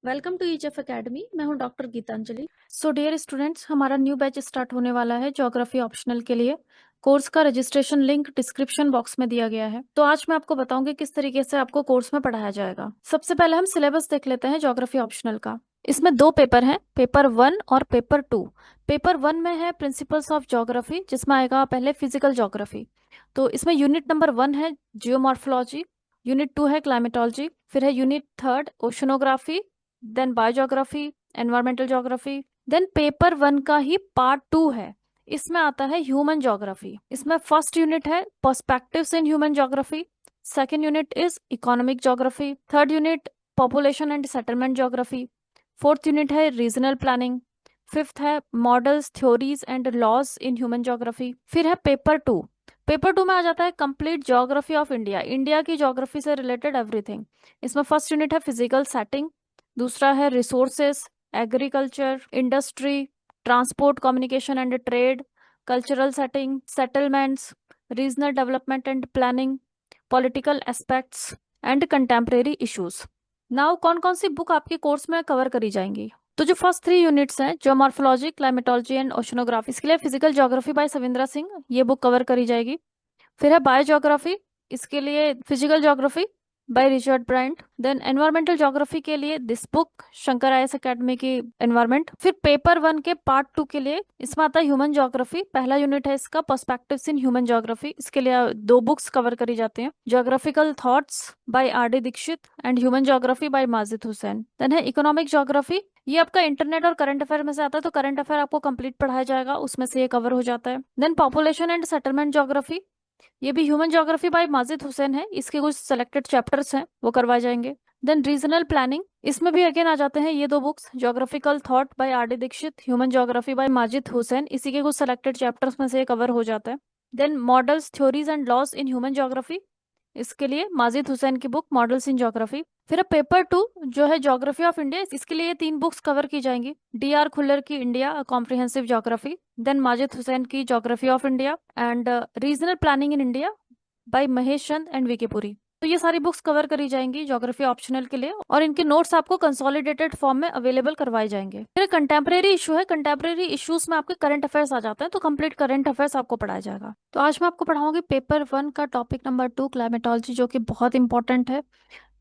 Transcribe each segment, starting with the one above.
Welcome to each academy. मैं हूं doctor Geetanjali. So dear students, हमारा न्यू बैच स्टार्ट होने वाला है ज्योग्राफी ऑप्शनल के लिए। कोर्स का रजिस्ट्रेशन लिंक डिस्क्रिप्शन बॉक्स में दिया गया है। तो आज मैं आपको बताऊंगी किस तरीके से आपको कोर्स में पढ़ाया जाएगा। सबसे पहले हम सिलेबस देख लेते हैं ज्योग्राफी ऑप्शनल का। इसमें दो पेपर हैं, पेपर 1 और पेपर 2। पेपर 1 में है प्रिंसिपल्स ऑफ ज्योग्राफी, जिसमें आएगा पहले फिजिकल ज्योग्राफी। तो इसमें यूनिट नंबर 1 है जियोमॉर्फोलॉजी, यूनिट 2 है क्लाइमेटोलॉजी, फिर है unit 3 oceanography, then biogeography, environmental geography. Then paper 1 का ही पार्ट 2 है, इसमें आता है ह्यूमन ज्योग्राफी। इसमें फर्स्ट यूनिट है perspectives in human geography, second unit is economic geography, third unit population and settlement geography, fourth unit है रीजनल प्लानिंग, फिफ्थ है models theories and laws in human geography. फिर है paper 2। Paper 2 में आ जाता है complete geography of India, India की geography से related everything. इसमें फर्स्ट यूनिट है फिजिकल सेटिंग, दूसरा है resources, agriculture, industry, transport, communication and trade, cultural setting, settlements, regional development and planning, political aspects and contemporary issues. Now कौन कौन सी book आपके course में कवर करी जाएंगी? तो जो फर्स्ट 3 यूनिट्स हैं, ज्योमॉर्फोलॉजी, क्लाइमेटोलॉजी एंड ओशनोग्राफी, इसके लिए फिजिकल ज्योग्राफी बाय सविंद्रा सिंह, ये बुक कवर करी जाएगी। फिर है बायोज्योग्राफी, इसके लिए physical geography by Richard Brant. Then environmental geography के लिए this book, Shankar IAS academy की एनवायरमेंट। फिर पेपर 1 के पार्ट 2 के लिए इसमें आता है ह्यूमन ज्योग्राफी, पहला यूनिट है इसका पर्सपेक्टिव्स इन ह्यूमन ज्योग्राफी। इसके लिए 2 बुक्स कवर करी जाती हैं, geographical thoughts by R D Dikshit and human geography by Majid Husain. Then है इकोनॉमिक ज्योग्राफी, ये आपका इंटरनेट और करंट अफेयर में से आता है, तो करंट अफेयर आपको कंप्लीट पढ़ाया जाएगा, उसमें से ये कवर हो जाता है। Then population and settlement geography, ये भी human geography by Majid Husain है, इसके कुछ सेलेक्टेड चैप्टर्स हैं वो करवाए जाएंगे। देन रीजनल प्लानिंग, इसमें भी अगेन आ जाते हैं ये 2 books, geographical thought by R D Dikshit, human geography by Majid Husain, इसी के कुछ सेलेक्टेड चैप्टर्स में से ये कवर हो जाता है। Then models theories and laws in human geography, इसके लिए माजिद हुसैन की बुक मॉडल्स इन ज्योग्राफी। फिर पेपर 2 जो है ज्योग्राफी ऑफ इंडिया, इसके लिए 3 बुक्स कवर की जाएंगी, डी आर खुल्लर की India comprehensive geography, then Majid Hussain की geography of India and regional planning in India by Mahesh Chand and V K Puri. तो ये सारी बुक्स कवर करी जाएंगी ज्योग्राफी ऑप्शनल के लिए, और इनके नोट्स आपको कंसोलिडेटेड फॉर्म में अवेलेबल करवाए जाएंगे। फिर कंटेम्प्रेरी इशू है, कंटेम्प्रेरी इश्यूज में आपके करंट अफेयर्स आ जाते हैं, तो कंप्लीट करंट अफेयर्स आपको पढ़ाया जाएगा। तो आज मैं आपको पढ़ाऊंगी पेपर 1 का टॉपिक नंबर 2 क्लाइमेटोलॉजी, जो कि बहुत इंपॉर्टेंट है।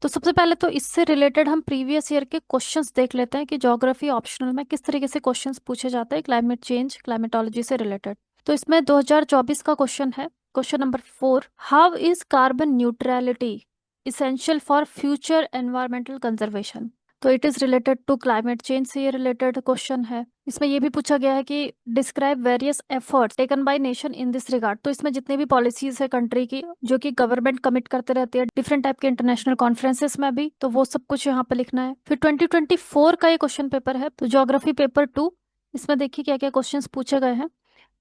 तो सबसे पहले तो इससे रिलेटेड हम प्रीवियस ईयर के क्वेश्चंस देख लेते हैं कि ज्योग्राफी ऑप्शनल में किस तरीके से क्वेश्चंस पूछे जाते हैं क्लाइमेट चेंज क्लाइमेटोलॉजी से रिलेटेड। तो इसमें 2024 का क्वेश्चन है, question number 4, how is carbon neutrality essential for future environmental conservation. तो it is related to climate change से ये रिलेटेड क्वेश्चन है। इसमें ये भी पूछा गया है कि describe various efforts taken by nation in this regard. तो इसमें जितने भी पॉलिसीज है कंट्री की, जो कि गवर्नमेंट कमिट करते रहती है डिफरेंट टाइप के इंटरनेशनल कॉन्फ्रेंसेस में भी, तो वो सब कुछ यहाँ पे लिखना है। फिर 2024 का ये क्वेश्चन पेपर है, तो ज्योग्राफी पेपर 2, इसमें देखिए क्या क्या क्वेश्चन पूछे गए हैं।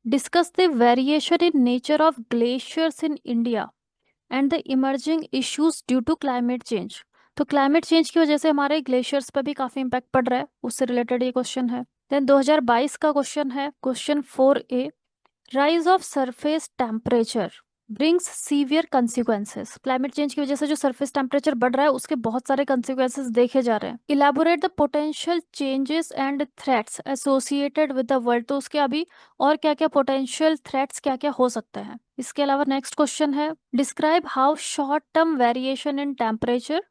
Discuss the variation in nature of glaciers in India and the emerging issues due to climate change. तो क्लाइमेट चेंज की वजह से हमारे ग्लेशियर्स पर भी काफी इम्पैक्ट पड़ रहा है, उससे रिलेटेड ये क्वेश्चन है। देन 2022 का क्वेश्चन है, question 4A, rise of surface temperature brings severe consequences. Climate change की वजह से जो सरफेस टेम्परेचर बढ़ रहा है उसके बहुत सारे कंसिक्वेंसेस देखे जा रहे हैं। Elaborate the potential changes and threats associated with the world. तो उसके अभी और क्या क्या पोटेंशियल थ्रेट्स क्या क्या हो सकते हैं। इसके अलावा नेक्स्ट क्वेश्चन है, describe how short term variation in temperature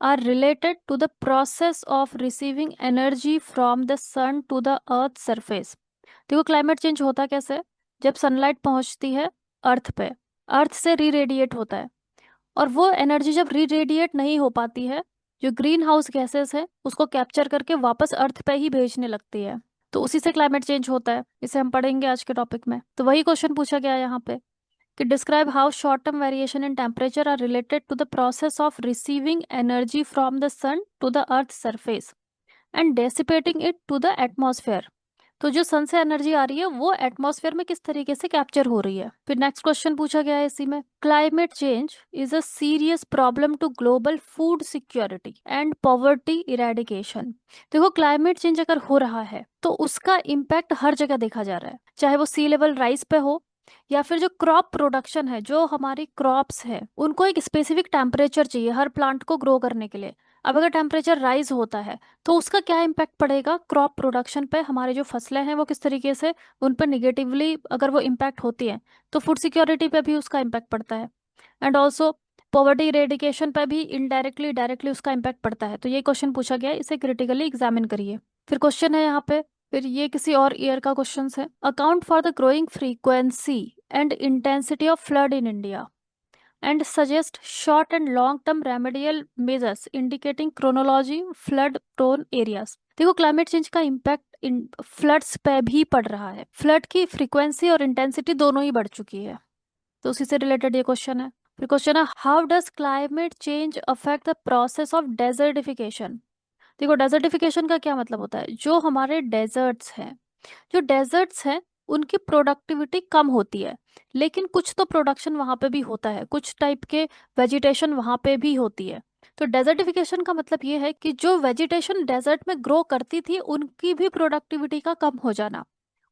are related to the process of receiving energy from the sun to the earth surface। देखो क्लाइमेट चेंज होता कैसे है, जब सनलाइट पहुंचती है अर्थ पे, अर्थ से री रेडिएट होता है, और वो एनर्जी जब री रेडिएट नहीं हो पाती है, जो ग्रीन हाउस गैसेस है उसको कैप्चर करके वापस अर्थ पे ही भेजने लगती है, तो उसी से क्लाइमेट चेंज होता है। इसे हम पढ़ेंगे आज के टॉपिक में। तो वही क्वेश्चन पूछा गया है यहाँ पे कि describe how short term variation in temperature are related to the process of receiving energy from the sun to the earth surface and dissipating it to the atmosphere. तो जो सन से एनर्जी आ रही है वो एटमॉस्फेयर में किस तरीके से कैप्चर हो रही है। फिर नेक्स्ट क्वेश्चन पूछा गया है इसी में, climate change is a serious problem to global food security and poverty eradication. देखो क्लाइमेट चेंज अगर हो रहा है तो उसका इम्पैक्ट हर जगह देखा जा रहा है, चाहे वो सी लेवल राइज पे हो, या फिर जो क्रॉप प्रोडक्शन है, जो हमारी क्रॉप्स है उनको एक स्पेसिफिक टेम्परेचर चाहिए हर प्लांट को ग्रो करने के लिए। अब अगर टेम्परेचर राइज होता है तो उसका क्या इम्पैक्ट पड़ेगा क्रॉप प्रोडक्शन पे, हमारे जो फसलें हैं वो किस तरीके से उन पर निगेटिवली अगर वो इम्पैक्ट होती है तो फूड सिक्योरिटी पे भी उसका इम्पैक्ट पड़ता है। एंड ऑल्सो पॉवर्टी इरेडिकेशन पे भी इनडायरेक्टली डायरेक्टली उसका इम्पैक्ट पड़ता है। तो ये क्वेश्चन पूछा गया है, इसे क्रिटिकली एग्जामिन करिए। फिर क्वेश्चन है यहाँ पे, फिर ये किसी और ईयर का क्वेश्चन है। Account for the growing frequency and intensity of flood in India and suggest short and long term remedial measures indicating chronology flood prone areas। देखो क्लाइमेट चेंज का इम्पैक्ट इन फ्लड्स पे भी पड़ रहा है, flood की frequency और intensity दोनों ही बढ़ चुकी है, तो उसी से रिलेटेड ये क्वेश्चन है। फिर क्वेश्चन है how does climate change affect the process of desertification. देखो डेजर्टिफिकेशन का क्या मतलब होता है, जो हमारे डेजर्ट्स हैं, जो डेजर्ट्स हैं उनकी प्रोडक्टिविटी कम होती है, लेकिन कुछ तो प्रोडक्शन वहां पे भी होता है, कुछ टाइप के वेजिटेशन वहां पे भी होती है। तो डेजर्टिफिकेशन का मतलब ये है कि जो वेजिटेशन डेजर्ट में ग्रो करती थी उनकी भी प्रोडक्टिविटी का कम हो जाना,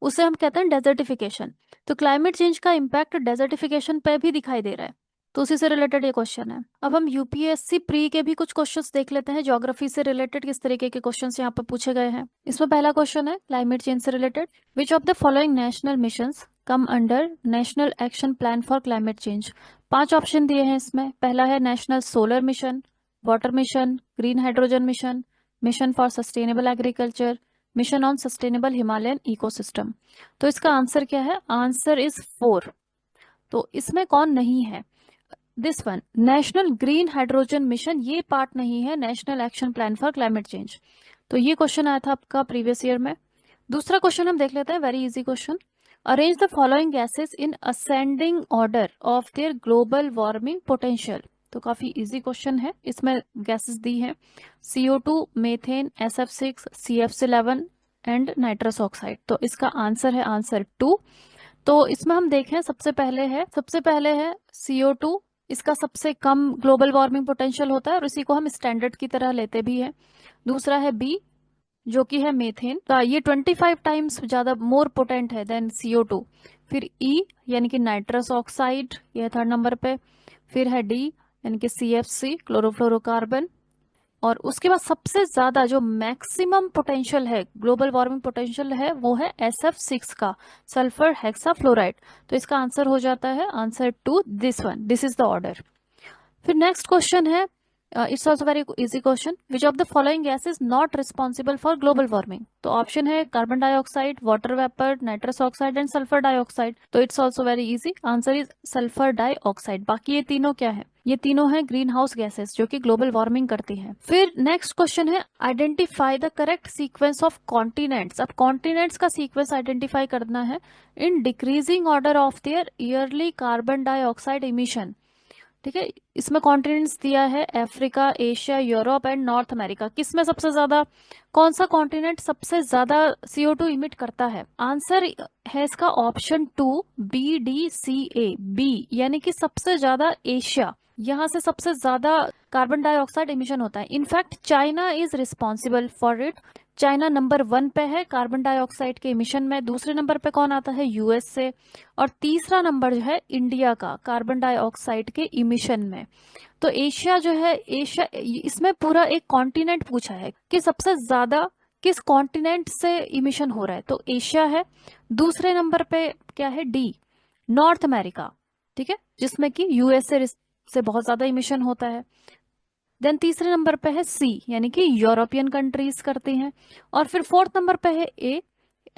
उसे हम कहते हैं डेजर्टिफिकेशन। तो क्लाइमेट चेंज का इम्पैक्ट डेजर्टिफिकेशन पे भी दिखाई दे रहा है, तो उसी से रिलेटेड ये क्वेश्चन है। अब हम यूपीएससी प्री के भी कुछ क्वेश्चंस देख लेते हैं, ज्योग्राफी से रिलेटेड किस तरीके के क्वेश्चंस यहाँ पर पूछे गए हैं। इसमें पहला क्वेश्चन है क्लाइमेट चेंज से related, which of the following national missions come under national action plan for climate change. 5 option दिए हैं इसमें। पहला है national solar mission, water mission, green hydrogen mission, mission for sustainable agriculture, mission on sustainable Himalayan ecosystem. तो इसका answer क्या है, answer is 4। तो इसमें कौन नहीं है, this one national green hydrogen mission, ये पार्ट नहीं है national action plan for climate change. तो ये क्वेश्चन आया था आपका प्रीवियस ईयर में। दूसरा क्वेश्चन हम देख लेते हैं, very easy question. Arrange the following gases in ascending order of their global warming potential. तो काफी इजी क्वेश्चन है, इसमें गैसेस दी हैं CO2, methane, SF6, CF11 and nitrous oxide. तो इसका आंसर है आंसर 2। तो इसमें हम देखें सबसे पहले है CO2, इसका सबसे कम ग्लोबल वार्मिंग पोटेंशियल होता है और इसी को हम स्टैंडर्ड की तरह लेते भी हैं। दूसरा है बी जो कि है मेथेन, तो ये 25 टाइम्स ज्यादा मोर पोटेंट है देन CO2। फिर ई यानी कि नाइट्रस ऑक्साइड, ये है 3rd नंबर पे। फिर है डी यानी कि CFC क्लोरोफ्लोरोकार्बन। और उसके बाद सबसे ज्यादा जो मैक्सिमम पोटेंशियल है, ग्लोबल वार्मिंग पोटेंशियल है, वो है SF6 का, सल्फर हेक्साफ्लोराइड। तो इसका आंसर हो जाता है answer 2, this one, this is the order. फिर नेक्स्ट क्वेश्चन है, it's also very easy question, which of the following gas is not responsible for global warming. तो ऑप्शन है carbon dioxide, water vapour, nitrous oxide and sulphur dioxide. तो it's also very easy, answer is sulphur dioxide. बाकी ये तीनों क्या है, ये तीनों है ग्रीन हाउस गैसेस जो कि ग्लोबल वार्मिंग करती हैं। फिर नेक्स्ट क्वेश्चन है identify the correct sequence of continents. अब कॉन्टिनेंट्स का सीक्वेंस आइडेंटिफाई करना है in decreasing order of there yearly carbon dioxide emission. ठीक है, इसमें कॉन्टिनेंट्स दिया है Africa, Asia, Europe and north America. किसमें सबसे ज्यादा, कौन सा कॉन्टिनेंट सबसे ज्यादा CO2 इमिट करता है। आंसर है इसका ऑप्शन 2, BDCA, बी यानी कि सबसे ज्यादा एशिया, यहाँ से सबसे ज्यादा कार्बन डाइऑक्साइड इमिशन होता है। In fact China is responsible for it, China number 1 पे है कार्बन डाइऑक्साइड के इमिशन में। दूसरे नंबर पे कौन आता है, USA। और तीसरा नंबर जो है इंडिया का कार्बन डाइऑक्साइड के इमिशन में। तो एशिया जो है, एशिया, इसमें पूरा एक कॉन्टिनेंट पूछा है कि सबसे ज्यादा किस कॉन्टिनेंट से इमिशन हो रहा है, तो एशिया है। दूसरे नंबर पे क्या है, डी नॉर्थ अमेरिका, ठीक है, जिसमें कि USA से बहुत ज्यादा इमिशन होता है। देन तीसरे नंबर पे है सी यानी कि यूरोपियन कंट्रीज करती हैं। और फिर 4th नंबर पे है ए,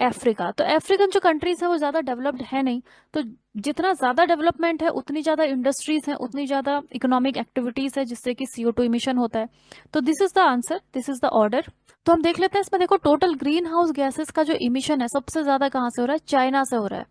अफ्रीका। तो अफ्रीकन जो कंट्रीज है वो ज्यादा डेवलप्ड है नहीं, तो जितना ज्यादा डेवलपमेंट है उतनी ज्यादा इंडस्ट्रीज है, उतनी ज्यादा इकोनॉमिक एक्टिविटीज है जिससे कि CO2 इमिशन होता है। तो this is the answer, this is the order. तो हम देख लेते हैं इसमें, देखो टोटल ग्रीन हाउस गैसेस का जो इमिशन है सबसे ज्यादा कहाँ से हो रहा है, चाइना से हो रहा है।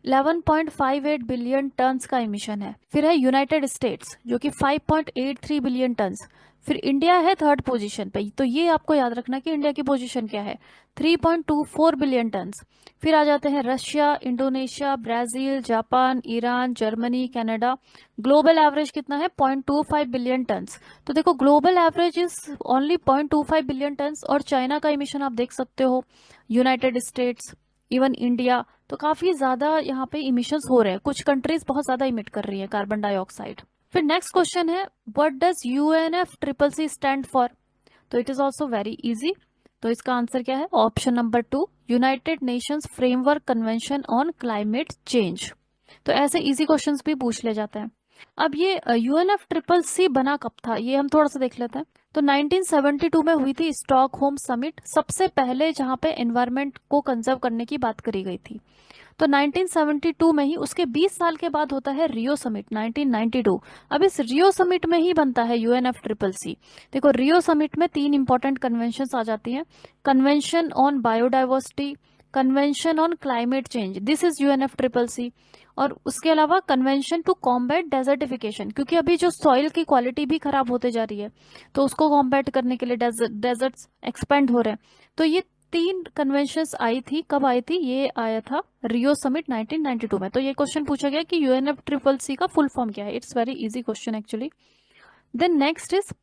11.58 बिलियन टन्स का इमिशन है। फिर है यूनाइटेड स्टेट्स जो कि 5.83 बिलियन टन्स। फिर इंडिया है 3rd पोजीशन पे, तो ये आपको याद रखना कि इंडिया की पोजीशन क्या है, 3.24 बिलियन टन्स। फिर आ जाते हैं Russia, Indonesia, Brazil, Japan, Iran, Germany, Canada. Global average कितना है, 0.25 बिलियन टन्स। तो देखो global average is only 0.25 billion turns, और चाइना का इमिशन आप देख सकते हो, यूनाइटेड स्टेट्स, इवन इंडिया। तो काफी ज्यादा यहाँ पे इमिशंस हो रहे हैं, कुछ कंट्रीज बहुत ज्यादा इमिट कर रही है कार्बन डाइऑक्साइड। फिर नेक्स्ट क्वेश्चन है, what does UNFCCC stand for. तो it is also very easy. तो इसका आंसर क्या है? Option number 2, United Nations framework convention on climate change. तो ऐसे इजी क्वेश्चंस भी पूछ ले जाते हैं। अब ये UNFCCC बना कब था, ये हम थोड़ा सा देख लेते हैं। तो 1972 में हुई थी स्टॉकहोम समिट, सबसे पहले जहाँ पे एनवायरनमेंट को कंजर्व करने की बात करी गई थी। तो 1972 में ही, उसके 20 साल के बाद होता है रियो समिट 1992। अब इस रियो समिट में ही बनता है UNFCCC। देखो रियो समिट में 3 इंपॉर्टेंट कन्वेंशन आ जाती हैं। Convention on biodiversity, convention on climate change, this is UNFCCC। और उसके अलावा कन्वेंशन टू कॉम्बैट डेजर्टिफिकेशन, क्योंकि अभी जो सॉइल की क्वालिटी भी खराब होते जा रही है, तो उसको कॉम्बैट करने के लिए डेजर्ट्स एक्सपेंड हो रहे हैं। तो ये 3 कन्वेंशंस आई थी, कब आई थी? ये आया था रियो समिट 1992 में। तो ये क्वेश्चन पूछा गया कि UNFCCC का फुल फॉर्म क्या है। It's very easy question actually. Then next is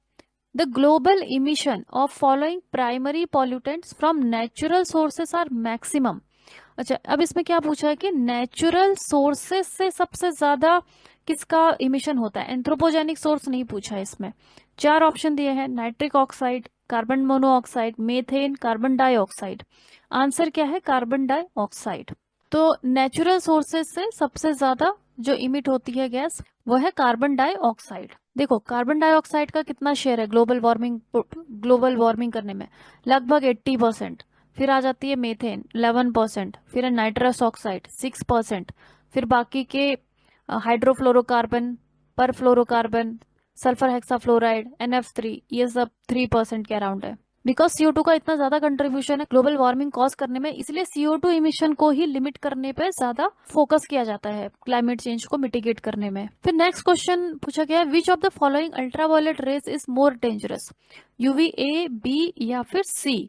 the global emission of following primary pollutants from natural sources are maximum. अच्छा, अब इसमें क्या पूछा है कि नेचुरल सोर्सेस से सबसे ज्यादा किसका इमिशन होता है? एंथ्रोपोजेनिक सोर्स नहीं पूछा है इसमें। 4 ऑप्शन दिए हैं, nitric oxide, carbon monoxide, methane, carbon dioxide. Answer क्या है? Carbon dioxide. तो नेचुरल सोर्सेस से सबसे ज्यादा जो इमिट होती है गैस, वो है कार्बन डाइऑक्साइड। देखो कार्बन डाइऑक्साइड का कितना शेयर है ग्लोबल वार्मिंग करने में? लगभग 80%। फिर आ जाती है मेथेन 11%, फिर है नाइट्रस ऑक्साइड 6%, फिर बाकी के hydrofluorocarbon, perfluorocarbon, sulphur hexafluoride, NF3, ये सब 3% के अराउंड है। बिकॉज CO2 का इतना ज्यादा कंट्रीब्यूशन है ग्लोबल वार्मिंग कॉज करने में, इसलिए CO2 इमिशन को ही लिमिट करने पे ज्यादा फोकस किया जाता है क्लाइमेट चेंज को मिटिगेट करने में। फिर नेक्स्ट क्वेश्चन पूछा गया है, which of the following ultraviolet rays is more dangerous? UVA, B या फिर C?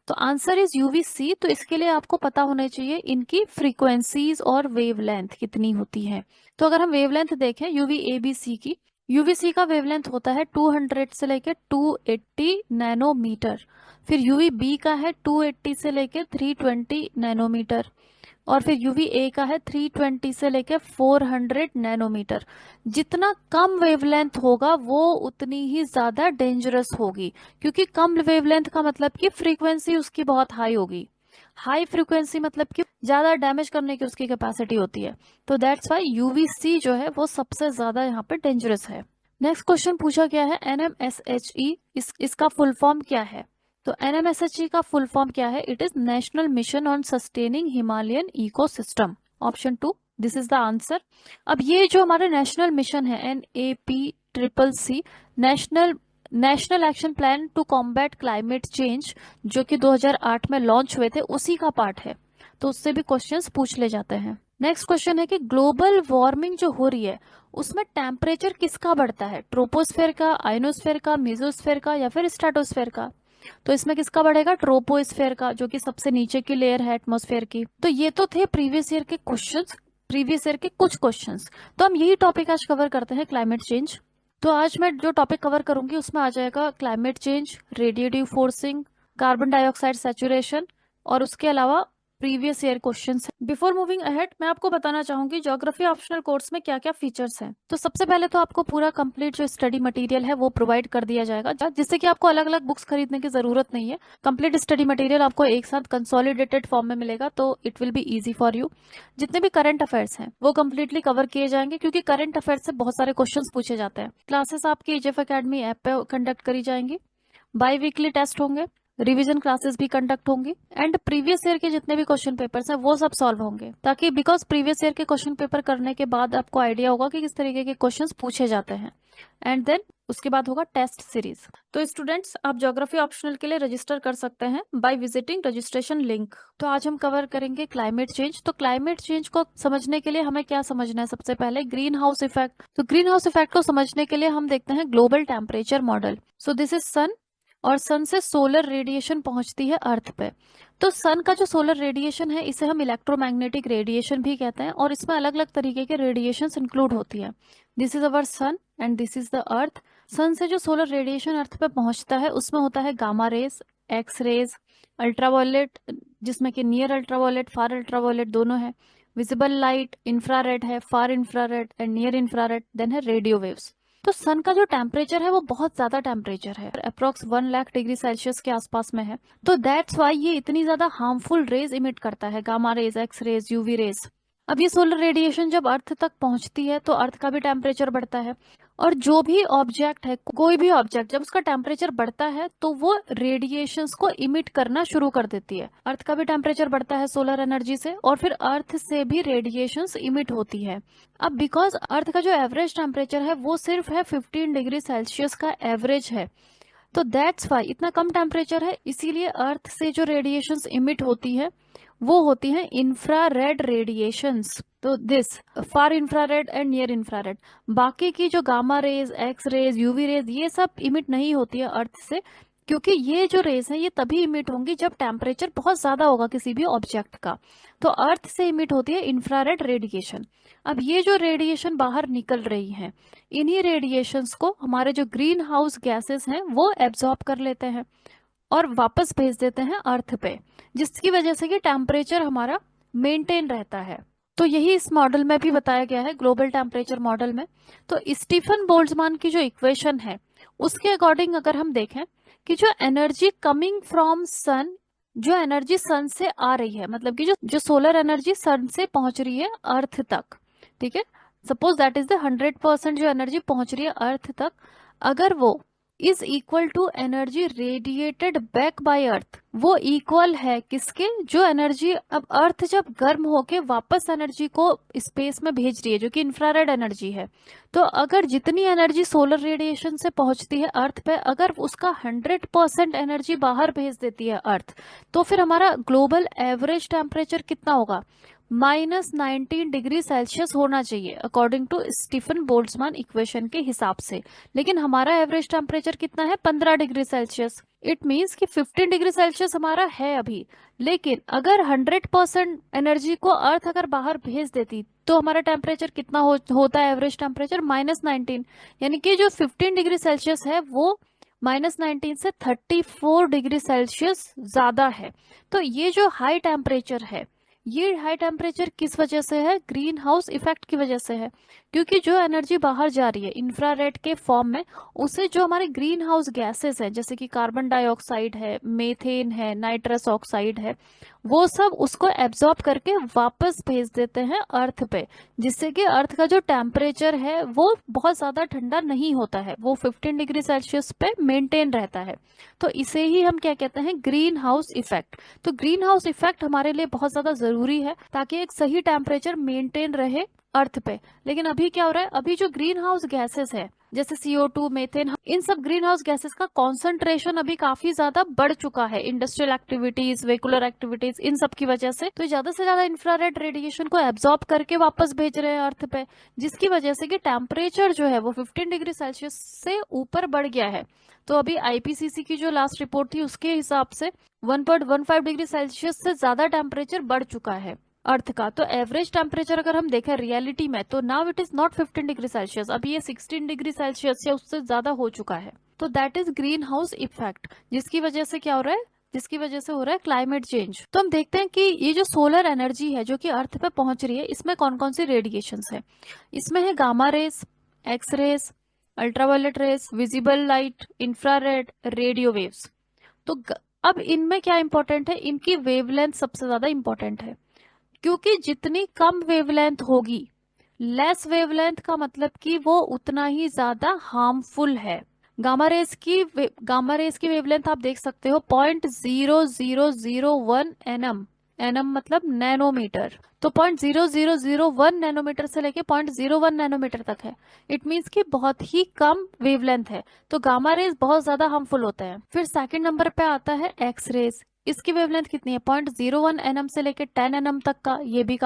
तो आंसर इज UVC। तो इसके लिए आपको पता होना चाहिए इनकी फ्रीक्वेंसीज और वेवलेंथ कितनी होती है। तो अगर हम वेवलेंथ देखें UVABC की, UVC का वेवलेंथ होता है 200 से लेकर 280 नैनोमीटर। फिर UVB का है 280 से लेकर 320 नैनोमीटर। और फिर UVA का है 320 से लेकर 400 नैनोमीटर। जितना कम वेवलेंथ होगा वो उतनी ही ज्यादा डेंजरस होगी, क्योंकि कम वेवलेंथ का मतलब कि फ्रीक्वेंसी उसकी बहुत हाई होगी। हाई फ्रीक्वेंसी मतलब कि ज्यादा डैमेज करने की उसकी कैपेसिटी होती है। तो दैट्स वाई UVC जो है वो सबसे ज्यादा यहाँ पे डेंजरस है। नेक्स्ट क्वेश्चन पूछा गया है NMSHE, इसका फुल फॉर्म क्या है? तो NMSHE का फुल फॉर्म क्या है? It is national mission on sustaining Himalayan ecosystem. Option 2, this is the answer. अब ये जो हमारे नेशनल मिशन है NAPCCC, national action plan to combat climate change, जो कि 2008 में लॉन्च हुए थे, उसी का पार्ट है। तो उससे भी क्वेश्चंस पूछ ले जाते हैं। नेक्स्ट क्वेश्चन है कि ग्लोबल वार्मिंग जो हो रही है उसमें टेम्परेचर किसका बढ़ता है? ट्रोपोस्फेयर का, आयनोस्फेयर का, मेसोस्फेयर का या फिर स्ट्रेटोस्फेयर का? तो इसमें किसका बढ़ेगा? ट्रोपोस्फेयर का, जो कि सबसे नीचे की लेयर है एटमॉस्फेयर की। तो ये तो थे प्रीवियस ईयर के क्वेश्चंस, प्रीवियस ईयर के कुछ क्वेश्चंस। तो हम यही टॉपिक आज कवर करते हैं, क्लाइमेट चेंज। तो आज मैं जो टॉपिक कवर करूंगी उसमें आ जाएगा climate change, radiative forcing, carbon dioxide saturation, और उसके अलावा प्रीवियस ईयर क्वेश्चंस है। बिफोर मूविंग अहेड मैं आपको बताना चाहूंगी ज्योग्राफी ऑप्शनल कोर्स में क्या क्या फीचर्स हैं। तो सबसे पहले तो आपको पूरा कंप्लीट जो स्टडी मटेरियल है वो प्रोवाइड कर दिया जाएगा, जिससे कि आपको अलग अलग बुक्स खरीदने की जरूरत नहीं है। कंप्लीट स्टडी मटेरियल आपको एक साथ कंसोलिडेटेड फॉर्म में मिलेगा, तो it will be easy for you. जितने भी करंट अफेयर्स हैं वो कंप्लीटली कवर किए जाएंगे, क्योंकि करंट अफेयर्स से बहुत सारे क्वेश्चंस पूछे जाते हैं। क्लासेस आपकी HF Academy ऐप पे कंडक्ट करी जाएंगी, बाई वीकली टेस्ट होंगे, रिवीजन क्लासेस भी कंडक्ट होंगी, एंड प्रीवियस ईयर के जितने भी क्वेश्चन पेपर्स हैं वो सब सॉल्व होंगे, ताकि बिकॉज प्रीवियस ईयर के क्वेश्चन पेपर करने के बाद आपको आइडिया होगा कि किस तरीके के क्वेश्चंस पूछे जाते हैं। एंड देन उसके बाद होगा टेस्ट सीरीज। तो स्टूडेंट्स, आप ज्योग्राफी ऑप्शनल के लिए रजिस्टर कर सकते हैं बाय विजिटिंग रजिस्ट्रेशन लिंक। तो आज हम कवर करेंगे क्लाइमेट चेंज। तो क्लाइमेट चेंज को समझने के लिए हमें क्या समझना है? सबसे पहले ग्रीन हाउस इफेक्ट। तो ग्रीन हाउस इफेक्ट को समझने के लिए हम देखते हैं global temperature model. So this is sun, और सन से सोलर रेडिएशन पहुंचती है अर्थ पे। तो सन का जो सोलर रेडिएशन है इसे हम इलेक्ट्रोमैग्नेटिक रेडिएशन भी कहते हैं, और इसमें अलग अलग तरीके के रेडिएशंस इंक्लूड होती है। This is our sun and this is the earth. Sun से जो सोलर रेडिएशन अर्थ पे पहुंचता है उसमें होता है gamma rays, X rays, ultraviolet, जिसमें कि नियर अल्ट्रावायलेट, फार अल्ट्रावायलेट दोनों है, विजिबल लाइट, इंफ्रारेड है, far infrared and near infrared, then है रेडियो वेव्स। तो सन का जो टेम्परेचर है वो बहुत ज्यादा टेम्परेचर है, अप्रोक्स 1 लाख डिग्री सेल्सियस के आसपास में है। तो दैट्स वाई ये इतनी ज्यादा हार्मफुल रेज इमिट करता है, gamma rays, X rays, UV rays. अब ये सोलर रेडिएशन जब अर्थ तक पहुंचती है तो अर्थ का भी टेम्परेचर बढ़ता है, और जो भी ऑब्जेक्ट है, कोई भी ऑब्जेक्ट, जब उसका टेम्परेचर बढ़ता है तो वो रेडिएशंस को इमिट करना शुरू कर देती है। अर्थ का भी टेम्परेचर बढ़ता है सोलर एनर्जी से, और फिर अर्थ से भी रेडिएशंस इमिट होती है। अब बिकॉज अर्थ का जो एवरेज टेम्परेचर है वो सिर्फ है 15 डिग्री सेल्सियस का एवरेज है, तो दैट्स वाई इतना कम टेम्परेचर है, इसीलिए अर्थ से जो रेडिएशंस इमिट होती है वो होती हैं इंफ्रारेड रेडिएशंस। तो this far infrared and near infrared. बाकी की जो gamma rays, X rays, UV rays, ये सब इमिट नहीं होती है अर्थ से, क्योंकि ये जो रेज है ये तभी इमिट होंगी जब टेम्परेचर बहुत ज्यादा होगा किसी भी ऑब्जेक्ट का। तो अर्थ से इमिट होती है इंफ्रारेड रेडिएशन। अब ये जो रेडिएशन बाहर निकल रही है, इन्हीं रेडिएशंस को हमारे जो ग्रीन हाउस गैसेस हैं वो एब्जॉर्ब कर लेते हैं और वापस भेज देते हैं अर्थ पे, जिसकी वजह से कि टेम्परेचर हमारा मेंटेन रहता है। तो यही इस मॉडल में भी बताया गया है, ग्लोबल टेम्परेचर मॉडल में। तो स्टीफन बोल्ट्जमान की जो इक्वेशन है उसके अकॉर्डिंग अगर हम देखें कि जो एनर्जी कमिंग फ्रॉम सन, जो एनर्जी सन से आ रही है, मतलब कि जो जो सोलर एनर्जी सन से पहुंच रही है अर्थ तक, ठीक है, सपोज दैट इज द 100% जो एनर्जी पहुंच रही है अर्थ तक, अगर वो is equal to energy radiated back by earth, वो इक्वल है किसके, जो एनर्जी अब अर्थ जब गर्म होके वापस एनर्जी को स्पेस में भेज रही है जो कि इंफ्रारेड एनर्जी है। तो अगर जितनी एनर्जी सोलर रेडिएशन से पहुंचती है अर्थ पे, अगर उसका 100% एनर्जी बाहर भेज देती है अर्थ, तो फिर हमारा ग्लोबल एवरेज टेम्परेचर कितना होगा, -19 डिग्री सेल्सियस होना चाहिए according to Stefan Boltzmann equation के हिसाब से। लेकिन हमारा एवरेज टेम्परेचर कितना है, 15 डिग्री सेल्सियस। इट मीन्स कि 15 डिग्री सेल्सियस हमारा है अभी, लेकिन अगर 100% एनर्जी को अर्थ अगर बाहर भेज देती तो हमारा टेम्परेचर कितना होता है, एवरेज टेम्परेचर -19, यानी कि जो 15 डिग्री सेल्सियस है वो -19 से 34 डिग्री सेल्सियस ज्यादा है। तो ये जो हाई टेम्परेचर है, ये हाई टेम्परेचर किस वजह से है, ग्रीन हाउस इफेक्ट की वजह से है। क्योंकि जो एनर्जी बाहर जा रही है इंफ्रारेड के फॉर्म में, उसे जो हमारे ग्रीन हाउस गैसेस है, जैसे कि कार्बन डाइऑक्साइड है, मेथेन है, नाइट्रस ऑक्साइड है, वो सब उसको एब्जॉर्ब करके वापस भेज देते हैं अर्थ पे, जिससे कि अर्थ का जो टेम्परेचर है वो बहुत ज्यादा ठंडा नहीं होता है, वो 15 डिग्री सेल्सियस पे मेंटेन रहता है। तो इसे ही हम क्या कहते हैं, ग्रीन हाउस इफेक्ट। तो ग्रीन हाउस इफेक्ट हमारे लिए बहुत ज्यादा जरूरी है ताकि एक सही टेम्परेचर मेंटेन रहे अर्थ पे। लेकिन अभी क्या हो रहा है, अभी जो ग्रीन हाउस गैसेस है जैसे CO2, मेथेन, इन सब ग्रीन हाउस गैसेस का कॉन्सेंट्रेशन अभी काफी ज्यादा बढ़ चुका है इंडस्ट्रियल एक्टिविटीज, वेहिकुलर एक्टिविटीज, इन सब की वजह से। तो ज्यादा से ज्यादा इंफ्रारेड रेडिएशन को एब्जॉर्ब करके वापस भेज रहे हैं अर्थ पे, जिसकी वजह से कि टेम्परेचर जो है वो 15 डिग्री सेल्सियस से ऊपर बढ़ गया है। तो अभी IPCC की जो लास्ट रिपोर्ट थी उसके हिसाब से 1.15 डिग्री सेल्सियस से ज्यादा टेम्परेचर बढ़ चुका है अर्थ का। तो एवरेज टेम्परेचर अगर हम देखें रियलिटी में, तो now it is not 15 degree Celsius, अभी ये 16 डिग्री सेल्सियस या उससे ज्यादा हो चुका है। तो that is green house effect, जिसकी वजह से क्या हो रहा है, जिसकी वजह से हो रहा है क्लाइमेट चेंज। तो हम देखते हैं कि ये जो सोलर एनर्जी है जो कि अर्थ पे पहुंच रही है, इसमें कौन कौन सी रेडिएशंस है। इसमें है gamma rays, X rays, ultraviolet rays, visible light, infrared, radio waves. तो अब इनमें क्या इंपॉर्टेंट है, इनकी वेवलेंथ सबसे ज्यादा इंपॉर्टेंट है, क्योंकि जितनी कम वेवलेंथ होगी, लेस वेवलेंथ का मतलब कि वो उतना ही ज्यादा हार्मफुल है। गामा रेस की वेवलेंथ आप देख सकते हो 0.0001 एनम, एनम मतलब नैनोमीटर। तो 0.0001 नैनोमीटर से लेके 0.01 नैनोमीटर तक है। इट मीन्स कि बहुत ही कम वेवलेंथ है, तो गामा रेज बहुत ज्यादा हार्मफुल होते हैं। फिर सेकंड नंबर पे आता है एक्स रेज। इसकी वेवलेंथ कितनी है, 0.01 एनम से लेके 10 एनम तक का, ये भी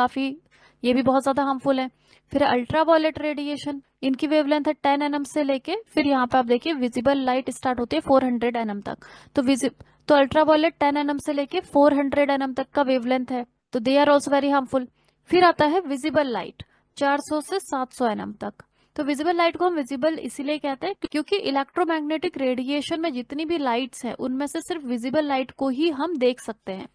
बहुत ज्यादा हार्मफुल है। फिर अल्ट्रावायलेट रेडिएशन, इनकी वेवलेंथ है 10 एनम से लेके, फिर यहाँ पे आप देखिए विजिबल लाइट स्टार्ट होती है 400 एनम तक। तो अल्ट्रावायलेट 10 एनम से लेके 400 एनम तक का वेवलेंथ है, तो they are also very harmful. फिर आता है विजिबल लाइट 400 से 700 एनम तक। तो विजिबल लाइट को हम विजिबल इसीलिए कहते हैं क्योंकि इलेक्ट्रोमैग्नेटिक रेडिएशन में जितनी भी लाइट्स हैं उनमें से सिर्फ विजिबल लाइट को ही हम देख सकते हैं,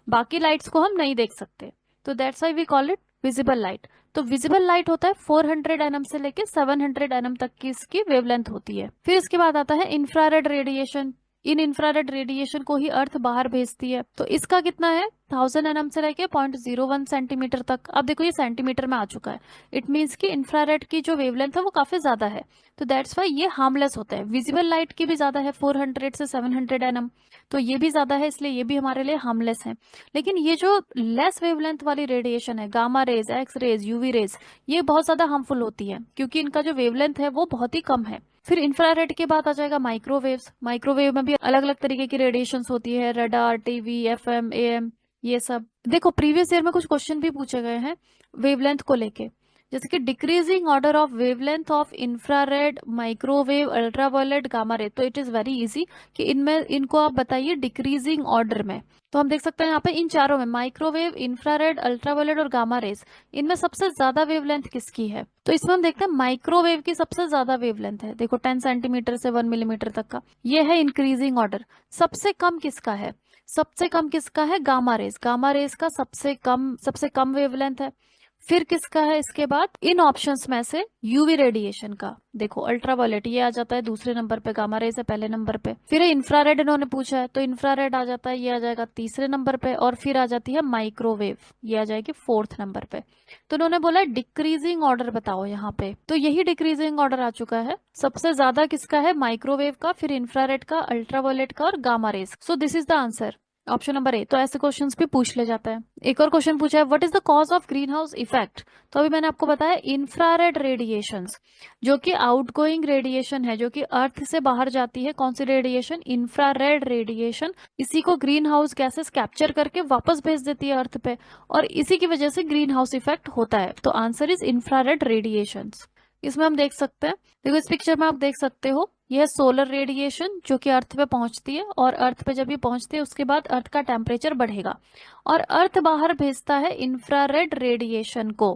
बाकी लाइट्स को हम नहीं देख सकते। तो that's why we call it visible light. तो विजिबल लाइट होता है 400 एनएम से लेके 700 एनएम तक की इसकी वेवलेंथ होती है। फिर इसके बाद आता है इंफ्रारेड रेडिएशन। इन इंफ्रारेड रेडिएशन को ही अर्थ बाहर भेजती है। तो इसका कितना है 1000 एनएम से लेके 0.01 सेंटीमीटर तक। अब देखो ये सेंटीमीटर में आ चुका है। इट मीन्स कि इंफ्रारेड की जो वेवलेंथ है वो काफी ज्यादा है, तो दैट्स वाई ये हार्मलेस होता है। विजिबल लाइट की भी ज्यादा है 400 से 700 एनएम, तो ये भी ज्यादा है, इसलिए ये भी हमारे लिए हार्मलेस है। लेकिन ये जो लेस वेवलेंथ वाली रेडिएशन है, gamma rays, X rays, UV rays, ये बहुत ज्यादा हार्मफुल होती है क्योंकि इनका जो वेवलेंथ है वो बहुत ही कम है। फिर इंफ्रारेड के बाद आ जाएगा माइक्रोवेव्स। माइक्रोवेव में भी अलग अलग तरीके की रेडिएशंस होती है, रडार, टीवी, एफएम, एएम, ये सब। देखो प्रीवियस ईयर में कुछ क्वेश्चन भी पूछे गए हैं वेवलेंथ को लेके, जैसे कि decreasing order of wavelength of infrared, microwave, ultraviolet, gamma ray. तो इट इज वेरी इजी कि इनमें इनको आप बताइए डिक्रीजिंग ऑर्डर में। तो हम देख सकते हैं यहाँ पे इन चारों में माइक्रोवेव, इंफ्रारेड, अल्ट्रावायलेट और गामा रेज, इनमें सबसे ज्यादा वेवलेंथ किसकी है? तो इसमें हम देखते हैं माइक्रोवेव की सबसे ज्यादा वेवलेंथ है। देखो 10 सेंटीमीटर से 1 मिलीमीटर तक का, ये है इंक्रीजिंग ऑर्डर। सबसे कम किसका है? सबसे कम किसका है? Gamma raise. गामा रेज का सबसे कम वेवलेंथ है। फिर किसका है इसके बाद इन ऑप्शंस में से? यूवी रेडिएशन का। देखो अल्ट्रावायलेट ये आ जाता है दूसरे नंबर पे, गामा रेज है पहले नंबर पे। फिर इंफ्रारेड इन्होंने पूछा है, तो इंफ्रारेड आ जाता है, ये आ जाएगा तीसरे नंबर पे। और फिर आ जाती है माइक्रोवेव, ये आ जाएगी फोर्थ नंबर पे। तो उन्होंने बोला डिक्रीजिंग ऑर्डर बताओ यहाँ पे, तो यही डिक्रीजिंग ऑर्डर आ चुका है। सबसे ज्यादा किसका है? माइक्रोवेव का, फिर इंफ्रारेड का, अल्ट्रावायलेट का और gamma rays. So this is the answer, option number A. तो ऐसे क्वेश्चंस भी पूछ ले जाता है। एक और क्वेश्चन पूछा है, what is the cause of green house effect? तो अभी मैंने आपको बताया इंफ्रारेड रेडिएशंस, जो कि आउटगोइंग रेडिएशन है, जो कि अर्थ से बाहर जाती है। कौन सी रेडिएशन? Infrared radiation. इसी को ग्रीन हाउस गैसेस कैप्चर करके वापस भेज देती है अर्थ पे, और इसी की वजह से ग्रीन हाउस इफेक्ट होता है। तो आंसर इज इंफ्रारेड रेडिएशंस। इसमें हम देख सकते हैं, देखो इस पिक्चर में आप देख सकते हो, यह सोलर रेडिएशन जो कि अर्थ पे पहुंचती है, और अर्थ पे जब ये पहुंचती है उसके बाद अर्थ का टेम्परेचर बढ़ेगा और अर्थ बाहर भेजता है इंफ्रारेड रेडिएशन को।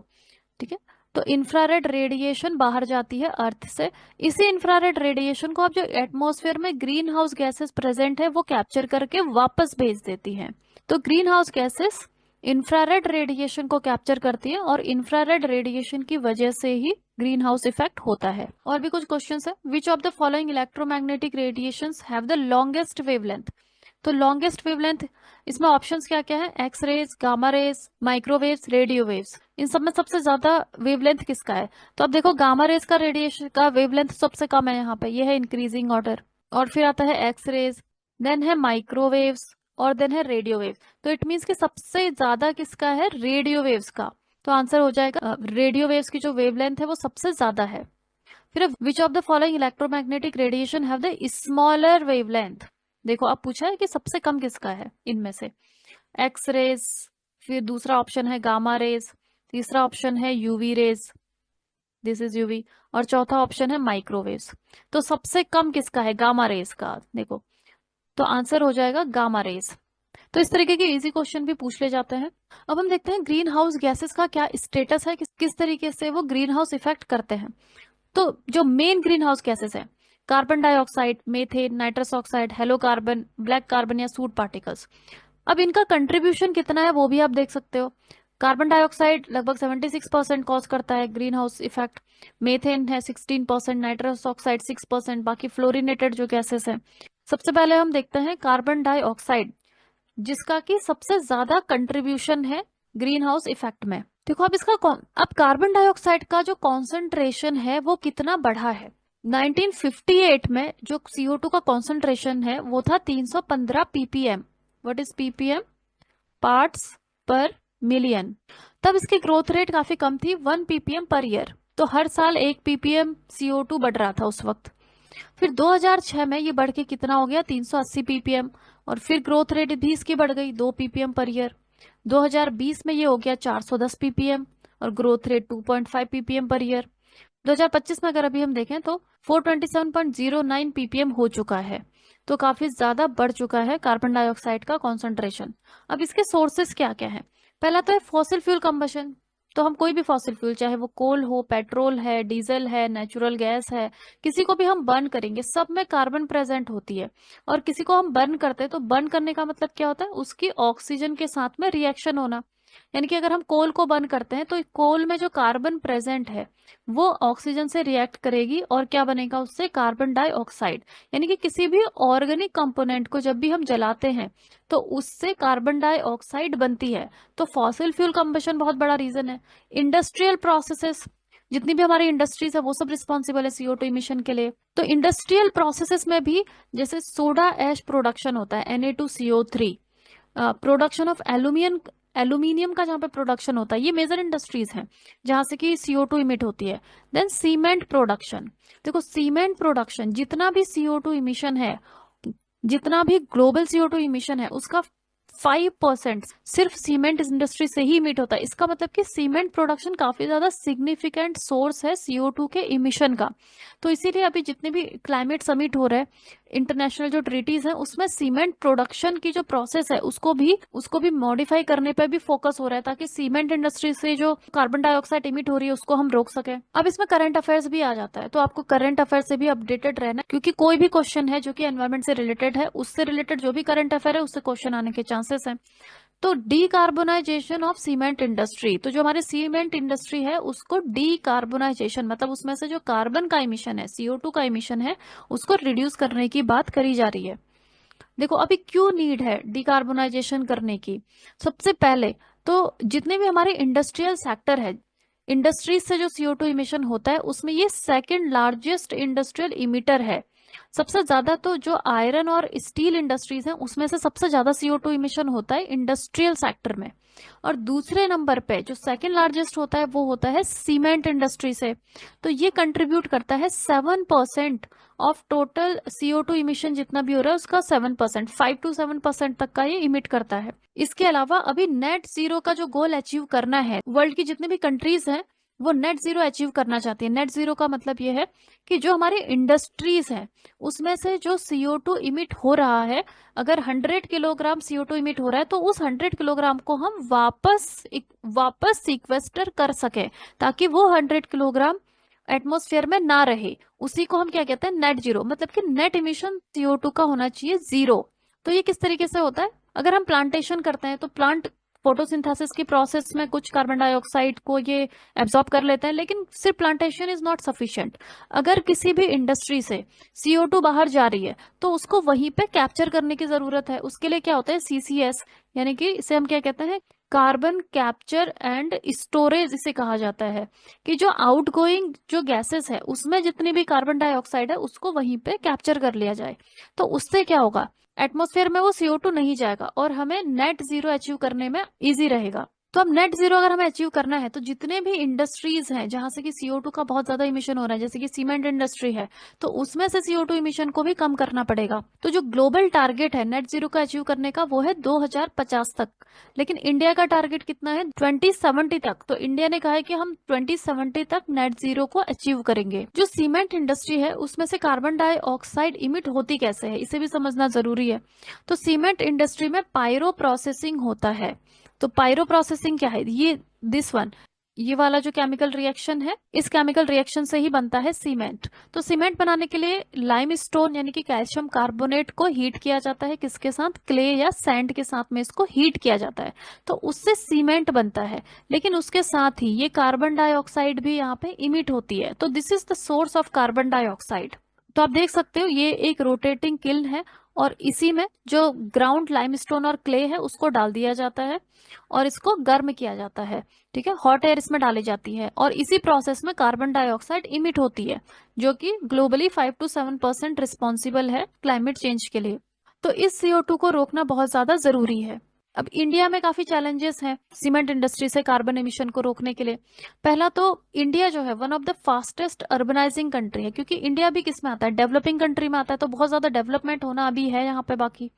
ठीक है, तो इंफ्रारेड रेडिएशन बाहर जाती है अर्थ से। इसी इंफ्रारेड रेडिएशन को आप जो एटमॉस्फेयर में ग्रीन हाउस गैसेस प्रेजेंट है वो कैप्चर करके वापस भेज देती हैं। तो green house gases infrared radiation को कैप्चर करती है और इंफ्रारेड रेडिएशन की वजह से ही ग्रीन हाउस इफेक्ट होता है। और भी कुछ क्वेश्चंस है, which of the following electromagnetic radiations have the longest wavelength? तो लॉन्गेस्ट वेवलेंथ इसमें ऑप्शंस क्या क्या है? X rays, gamma rays, microwaves, radio waves. इन सब में सबसे ज्यादा वेवलेंथ किसका है? तो अब देखो गामा रेज का रेडिएशन का वेवलेंथ सबसे कम है यहाँ पे, ये है इंक्रीजिंग ऑर्डर। और फिर आता है एक्स रेज, देन है माइक्रोवेव्स, और देन है रेडियो वेव। तो इट मीन्स कि सबसे ज्यादा किसका है? रेडियो वेव्स का। तो आंसर हो जाएगा रेडियो वेव्स की जो वेवलेंथ है वो सबसे ज्यादा है। फिर विच of the following electromagnetic radiation have the smaller wavelength? देखो अब पूछा है कि सबसे कम किसका है इनमें से। एक्स रेज, फिर दूसरा ऑप्शन है गामा रेज, तीसरा ऑप्शन है UV rays, this is UV, और चौथा ऑप्शन है माइक्रोवेव्स। तो सबसे कम किसका है? गामा रेज का। देखो तो आंसर हो जाएगा गामा रेज। तो इस तरीके के इजी क्वेश्चन भी पूछ ले जाते हैं। अब हम देखते हैं ग्रीन हाउस गैसेस का क्या स्टेटस है, किस तरीके से वो ग्रीन हाउस इफेक्ट करते हैं। तो जो मेन ग्रीन हाउस गैसेस हैं, carbon dioxide, methane, nitrous oxide, hello carbon, black carbon या सूट पार्टिकल्स। अब इनका कंट्रीब्यूशन कितना है वो भी आप देख सकते हो। कार्बन डाइऑक्साइड लगभग 76% कॉज करता है ग्रीन हाउस इफेक्ट, मेथेन है 16%, नाइट्रस ऑक्साइड 6%, बाकी फ्लोरिनेटेड जो गैसेस हैं। सबसे पहले हम देखते हैं कार्बन डाइऑक्साइड, जिसका कि सबसे ज्यादा कंट्रीब्यूशन है ग्रीन हाउस इफेक्ट में। देखो अब कार्बन डाइऑक्साइड का जो कॉन्सेंट्रेशन है वो कितना बढ़ा है। 1958 में जो CO2 का कॉन्सेंट्रेशन है वो था 315 ppm। What is ppm? Parts पर मिलियन। तब इसकी ग्रोथ रेट काफी कम थी, 1 ppm पर ईयर। तो हर साल 1 ppm CO2 बढ़ रहा था उस वक्त। फिर 2006 में ये बढ़ के कितना हो गया? 380 ppm, और फिर ग्रोथ रेट भी इसकी बढ़ गई 2 ppm पर ईयर। 2020 में ये हो गया 410 ppm और growth rate 2.5 ppm per year. 2025 में अगर अभी हम देखें तो 427.09 ppm हो चुका है। तो काफी ज्यादा बढ़ चुका है कार्बन डाइऑक्साइड का कॉन्सेंट्रेशन। अब इसके सोर्सेस क्या क्या है? पहला तो है फॉसिल फ्यूल कंबशन। तो हम कोई भी फॉसिल फ्यूल, चाहे वो कोल हो, पेट्रोल है, डीजल है, नेचुरल गैस है, किसी को भी हम बर्न करेंगे सब में कार्बन प्रेजेंट होती है। और किसी को हम बर्न करते हैं तो बर्न करने का मतलब क्या होता है? उसकी ऑक्सीजन के साथ में रिएक्शन होना। यानी कि अगर हम कोल को बर्न करते हैं तो कोल में जो कार्बन प्रेजेंट है वो ऑक्सीजन से रिएक्ट करेगी और क्या बनेगा उससे, कार्बन डाइऑक्साइड। यानी कि किसी भी ऑर्गेनिक कंपोनेंट को जब भी हम जलाते हैं तो उससे कार्बन डाइऑक्साइड बनती है। तो फॉसिल फ्यूल कंबशन बहुत बड़ा रीजन है। इंडस्ट्रियल प्रोसेसेस, जितनी भी हमारी इंडस्ट्रीज है वो सब रिस्पॉन्सिबल है CO2 इमिशन के लिए। तो इंडस्ट्रियल प्रोसेसेस में भी जैसे सोडा ऐश प्रोडक्शन होता है Na2CO3, प्रोडक्शन ऑफ एल्यूमिनियम का जहाँ पे प्रोडक्शन होता है, ये मेजर इंडस्ट्रीज हैं जहां से कि CO2 इमिट होती है। देन सीमेंट प्रोडक्शन, देखो सीमेंट प्रोडक्शन जितना भी CO2 इमिशन है, जितना भी ग्लोबल CO2 इमिशन है उसका 5% सिर्फ सीमेंट इंडस्ट्री से ही इमिट होता है। इसका मतलब कि सीमेंट प्रोडक्शन काफी ज्यादा सिग्निफिकेंट सोर्स है CO2 के इमिशन का। तो इसीलिए अभी जितने भी क्लाइमेट समिट हो रहे हैं, इंटरनेशनल जो ट्रीटीज हैं, उसमें सीमेंट प्रोडक्शन की जो प्रोसेस है उसको भी मॉडिफाई करने पे भी फोकस हो रहा है, ताकि सीमेंट इंडस्ट्री से जो कार्बन डाइऑक्साइड इमिट हो रही है उसको हम रोक सके। अब इसमें करंट अफेयर्स भी आ जाता है, तो आपको करंट अफेयर से भी अपडेटेड रहना है, क्योंकि कोई भी क्वेश्चन है जो कि एनवायरमेंट से रिलेटेड है, उससे रिलेटेड जो भी करंट अफेयर है उससे क्वेश्चन आने के चांसेस है। तो डीकार्बोनाइजेशन ऑफ सीमेंट इंडस्ट्री, तो जो हमारे सीमेंट इंडस्ट्री है उसको डीकार्बोनाइजेशन मतलब उसमें से जो कार्बन का इमिशन है, CO2 का इमिशन है, उसको रिड्यूस करने की बात करी जा रही है। देखो अभी क्यों नीड है डिकार्बोनाइजेशन करने की। सबसे पहले तो जितने भी हमारे इंडस्ट्रियल सेक्टर है, इंडस्ट्रीज से जो CO2 इमिशन होता है उसमें ये सेकंड लार्जेस्ट इंडस्ट्रियल इमिटर है। सबसे ज्यादा तो जो आयरन और स्टील इंडस्ट्रीज हैं उसमें से सबसे ज्यादा CO2 इमिशन होता है इंडस्ट्रियल सेक्टर में। और दूसरे नंबर पे जो सेकंड लार्जेस्ट होता है वो होता है सीमेंट इंडस्ट्री से। तो ये कंट्रीब्यूट करता है 7% ऑफ टोटल CO2 इमिशन, जितना भी हो रहा है उसका 7%, 5 to 7% तक का ये इमिट करता है। इसके अलावा अभी नेट जीरो का जो गोल अचीव करना है, वर्ल्ड की जितने भी कंट्रीज हैं वो नेट जीरो अचीव करना चाहती है। नेट जीरो का मतलब ये है कि जो हमारी इंडस्ट्रीज है उसमें से जो CO2 इमिट हो रहा है, अगर 100 किलोग्राम CO2 इमिट हो रहा है तो उस 100 किलोग्राम को हम वापस सीक्वेस्टर कर सके, ताकि वो 100 किलोग्राम एटमॉस्फेयर में ना रहे। उसी को हम क्या कहते हैं, नेट जीरो, मतलब कि नेट इमिशन CO2 का होना चाहिए जीरो। तो ये किस तरीके से होता है, अगर हम प्लांटेशन करते हैं तो प्लांट फोटोसिंथेसिस की प्रोसेस में कुछ कार्बन डाइऑक्साइड को ये एब्जॉर्ब कर लेता है, लेकिन सिर्फ प्लांटेशन इज नॉट सफिशिएंट। अगर किसी भी इंडस्ट्री से CO2 बाहर जा रही है तो उसको वहीं पे कैप्चर करने की जरूरत है। उसके लिए क्या होता है, CCS, यानी कि इसे हम क्या कहते हैं, कार्बन कैप्चर एंड स्टोरेज इसे कहा जाता है। कि जो आउटगोइंग जो गैसेस है उसमें जितनी भी कार्बन डाइऑक्साइड है उसको वहीं पे कैप्चर कर लिया जाए। तो उससे क्या होगा, एटमॉस्फेयर में वो CO2 नहीं जाएगा और हमें नेट जीरो अचीव करने में इजी रहेगा। तो अब नेट जीरो अगर हमें अचीव करना है तो जितने भी इंडस्ट्रीज हैं जहां से कि CO2 का बहुत ज्यादा इमिशन हो रहा है, जैसे कि सीमेंट इंडस्ट्री है, तो उसमें से CO2 इमिशन को भी कम करना पड़ेगा। तो जो ग्लोबल टारगेट है नेट जीरो का अचीव करने का वो है 2050 तक, लेकिन इंडिया का टारगेट कितना है, 2070 तक। तो इंडिया ने कहा है कि हम 2070 तक नेट जीरो को अचीव करेंगे। जो सीमेंट इंडस्ट्री है उसमें से कार्बन डाइऑक्साइड इमिट होती कैसे है, इसे भी समझना जरूरी है। तो सीमेंट इंडस्ट्री में पायरो प्रोसेसिंग होता है। तो पायरो प्रोसेसिंग क्या है, ये वाला जो केमिकल रिएक्शन है, इस केमिकल रिएक्शन से ही बनता है सीमेंट। तो सीमेंट बनाने के लिए लाइमस्टोन यानी कि कैल्शियम कार्बोनेट को हीट किया जाता है, किसके साथ, क्ले या सैंड के साथ में इसको हीट किया जाता है, तो उससे सीमेंट बनता है। लेकिन उसके साथ ही ये कार्बन डाइऑक्साइड भी यहाँ पे इमिट होती है। तो this is the source of carbon dioxide. तो आप देख सकते हो ये एक रोटेटिंग किल्न है और इसी में जो ग्राउंड लाइमस्टोन और क्ले है उसको डाल दिया जाता है और इसको गर्म किया जाता है। ठीक है, हॉट एयर इसमें डाली जाती है और इसी प्रोसेस में कार्बन डाइऑक्साइड इमिट होती है, जो कि ग्लोबली 5 to 7% रिस्पॉन्सिबल है क्लाइमेट चेंज के लिए। तो इस CO2 को रोकना बहुत ज्यादा जरूरी है। अब इंडिया में काफी चैलेंजेस हैं सीमेंट इंडस्ट्री से कार्बन एमिशन को रोकने के लिए। पहला तो इंडिया जो है one of the fastest urbanising country है, क्योंकि इंडिया भी किस में आता है, डेवलपिंग कंट्री में आता है। तो बहुत ज्यादा डेवलपमेंट होना अभी है यहाँ पे बाकी,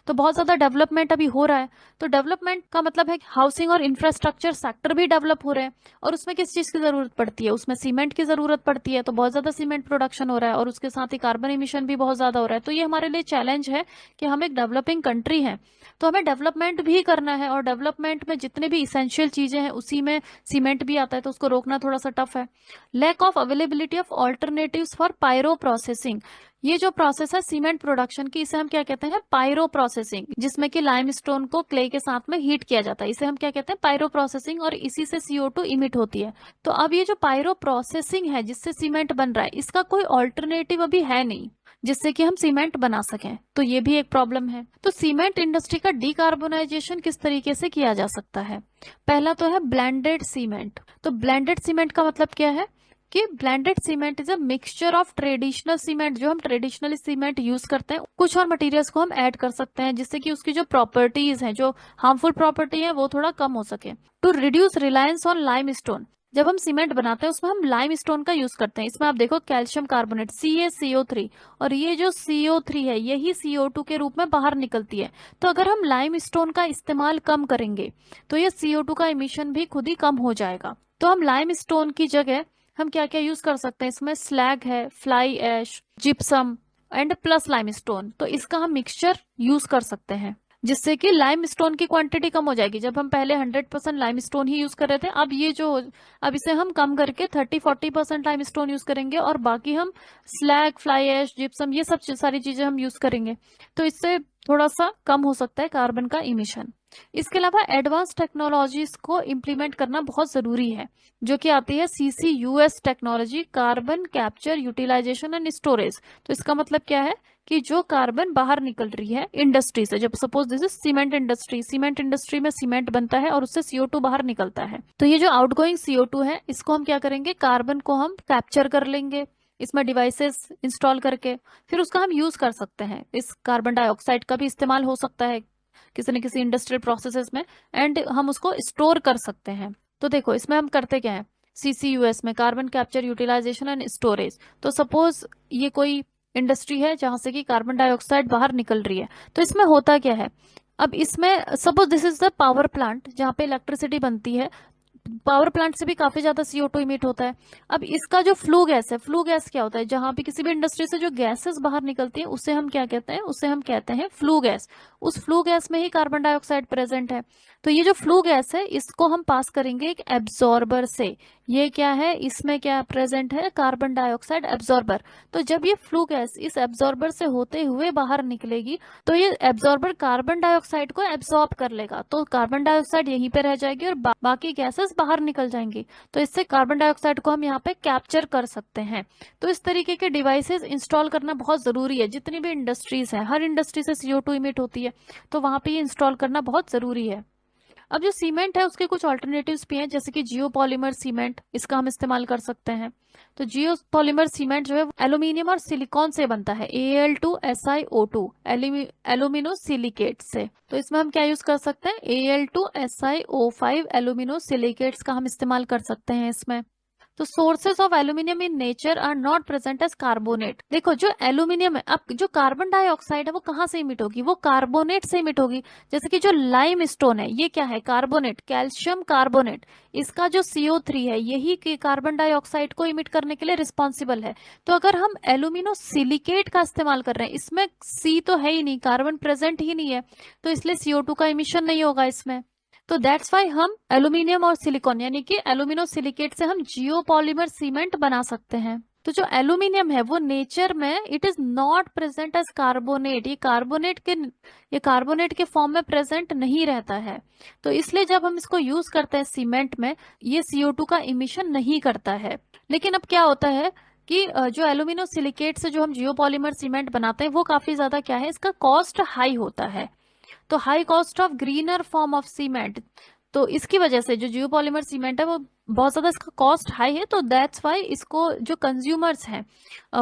तो बहुत ज्यादा डेवलपमेंट अभी हो रहा है। तो डेवलपमेंट का मतलब है हाउसिंग और इंफ्रास्ट्रक्चर सेक्टर भी डेवलप हो रहे हैं, और उसमें किस चीज की जरूरत पड़ती है, उसमें सीमेंट की जरूरत पड़ती है। तो बहुत ज्यादा सीमेंट प्रोडक्शन हो रहा है और उसके साथ ही कार्बन इमिशन भी बहुत ज्यादा हो रहा है। तो ये हमारे लिए चैलेंज है कि हम एक डेवलपिंग कंट्री हैं, तो हमें डेवलपमेंट भी करना है, और डेवलपमेंट में जितने भी इसेंशियल चीजें हैं उसी में सीमेंट भी आता है, तो उसको रोकना थोड़ा सा टफ है। Lack of availability of alternatives for pyro processing, ये जो प्रोसेस है सीमेंट प्रोडक्शन की, इसे हम क्या कहते हैं, पायरो प्रोसेसिंग, जिसमें कि लाइमस्टोन को क्ले के साथ में हीट किया जाता है, इसे हम क्या कहते हैं, पायरो प्रोसेसिंग, और इसी से CO2 इमिट होती है। तो अब ये जो पायरो प्रोसेसिंग है जिससे सीमेंट बन रहा है, इसका कोई ऑल्टरनेटिव अभी है नहीं जिससे कि हम सीमेंट बना सकें, तो ये भी एक प्रॉब्लम है। तो सीमेंट इंडस्ट्री का डीकार्बोनाइजेशन किस तरीके से किया जा सकता है? पहला तो है ब्लेंडेड सीमेंट। तो ब्लेंडेड सीमेंट का मतलब क्या है कि blended cement is a mixture of traditional cement, जो हम ट्रेडिशनली सीमेंट यूज करते हैं, कुछ और मटेरियल्स को हम ऐड कर सकते हैं जिससे कि उसकी जो प्रॉपर्टीज हैं, जो हार्मफुल प्रॉपर्टी है, वो थोड़ा कम हो सके। To reduce reliance on limestone, जब हम सीमेंट बनाते हैं उसमें हम लाइमस्टोन का यूज करते हैं। इसमें आप देखो कैल्शियम कार्बोनेट CaCO3, और ये जो CO3 है यही CO2 के रूप में बाहर निकलती है। तो अगर हम लाइमस्टोन का इस्तेमाल कम करेंगे तो ये CO2 का इमिशन भी खुद ही कम हो जाएगा। तो हम लाइमस्टोन की जगह हम क्या क्या यूज कर सकते हैं, इसमें स्लैग है, fly ash, gypsum and plus limestone, तो इसका हम मिक्सचर यूज कर सकते हैं जिससे कि लाइमस्टोन की क्वांटिटी कम हो जाएगी। जब हम पहले 100% लाइमस्टोन ही यूज कर रहे थे, अब इसे हम कम करके 30-40% लाइमस्टोन यूज करेंगे, और बाकी हम स्लैग, फ्लाई ऐश, जिप्सम, ये सब सारी चीजें हम यूज करेंगे। तो इससे थोड़ा सा कम हो सकता है कार्बन का इमिशन। इसके अलावा एडवांस टेक्नोलॉजीज को इम्प्लीमेंट करना बहुत जरूरी है, जो कि आती है CCUS technology, carbon capture utilisation and storage. तो इसका मतलब क्या है कि जो कार्बन बाहर निकल रही है इंडस्ट्री से, जब suppose this is cement industry, cement industry में सीमेंट बनता है और उससे CO2 बाहर निकलता है, तो ये जो आउटगोइंग CO2 है, इसको हम क्या करेंगे, कार्बन को हम कैप्चर कर लेंगे इसमें डिवाइसेस इंस्टॉल करके, फिर उसका हम यूज कर सकते हैं। इस कार्बन डाइऑक्साइड का भी इस्तेमाल हो सकता है किसी न किसी इंडस्ट्रियल प्रोसेसेस में, एंड हम उसको स्टोर कर सकते हैं। तो देखो इसमें हम करते क्या है, CCUS में carbon capture utilisation and storage. तो सपोज ये कोई इंडस्ट्री है जहां से कि कार्बन डाइऑक्साइड बाहर निकल रही है, तो इसमें होता क्या है, अब इसमें suppose this is the power plant जहाँ पे इलेक्ट्रिसिटी बनती है, पावर प्लांट से भी काफी ज्यादा CO2 इमिट होता है। अब इसका जो फ्लू गैस है, फ्लू गैस क्या होता है, जहां भी किसी भी इंडस्ट्री से जो गैसेस बाहर निकलती है उसे हम क्या कहते हैं, उसे हम कहते हैं फ्लू गैस। उस फ्लू गैस में ही कार्बन डाइऑक्साइड प्रेजेंट है। तो ये जो फ्लू गैस है इसको हम पास करेंगे एक एब्जॉर्बर से। ये क्या है, इसमें क्या प्रेजेंट है, कार्बन डाइऑक्साइड एब्जॉर्बर। तो जब ये फ्लू गैस इस एब्जॉर्बर से होते हुए बाहर निकलेगी, तो ये एब्जॉर्बर कार्बन डाइऑक्साइड को एब्जॉर्ब कर लेगा, तो कार्बन डाइऑक्साइड यहीं पे रह जाएगी और बाकी गैसेस बाहर निकल जाएंगी। तो इससे कार्बन डाइऑक्साइड को हम यहाँ पे कैप्चर कर सकते हैं। तो इस तरीके के डिवाइसेस इंस्टॉल करना बहुत जरूरी है। जितनी भी इंडस्ट्रीज है, हर इंडस्ट्री से CO2 इमिट होती है, तो वहां पे ये इंस्टॉल करना बहुत जरूरी है। अब जो सीमेंट है उसके कुछ ऑल्टरनेटिव्स भी हैं, जैसे कि जियोपॉलीमर सीमेंट, इसका हम इस्तेमाल कर सकते हैं। तो जियोपॉलीमर सीमेंट जो है एल्यूमिनियम और सिलिकॉन से बनता है, Al2SiO2, एल्यूमिनो सिलिकेट से। तो इसमें हम क्या यूज कर सकते हैं, Al2SiO5 एल्यूमिनो सिलिकेट्स का हम इस्तेमाल कर सकते हैं इसमें। तो sources of aluminium in nature are not present as carbonate. देखो जो एल्यूमिनियम है, अब जो कार्बन डाइऑक्साइड है वो कहाँ से इमिट होगी, वो कार्बोनेट से इमिट होगी। जैसे कि जो लाइम स्टोन है ये क्या है, कार्बोनेट, कैल्शियम कार्बोनेट। इसका जो CO3 है यही कार्बन डाइऑक्साइड को इमिट करने के लिए रिस्पॉन्सिबल है। तो अगर हम एल्यूमिनो सिलिकेट का इस्तेमाल कर रहे हैं, इसमें C तो है ही नहीं, कार्बन प्रेजेंट ही नहीं है, तो इसलिए CO2 का इमिशन नहीं होगा इसमें। तो दैट्स वाई हम एल्यूमिनियम और सिलिकॉन यानी कि एल्यूमिनो सिलिकेट से हम जियोपॉलीमर सीमेंट बना सकते हैं। तो जो एल्यूमिनियम है वो नेचर में it is not present as carbonate, ये कार्बोनेट के फॉर्म में प्रेजेंट नहीं रहता है। तो इसलिए जब हम इसको यूज करते हैं सीमेंट में, ये CO2 का इमिशन नहीं करता है। लेकिन अब क्या होता है कि जो एल्यूमिनो सिलिकेट से जो हम जियोपॉलीमर सीमेंट बनाते हैं वो काफी ज्यादा क्या है, इसका कॉस्ट हाई होता है। तो high cost of greener form of cement, तो इसकी वजह से जो जियोपॉलीमर सीमेंट है वो बहुत ज्यादा इसका कॉस्ट हाई है, तो दैट्स वाई इसको जो कंज्यूमर्स हैं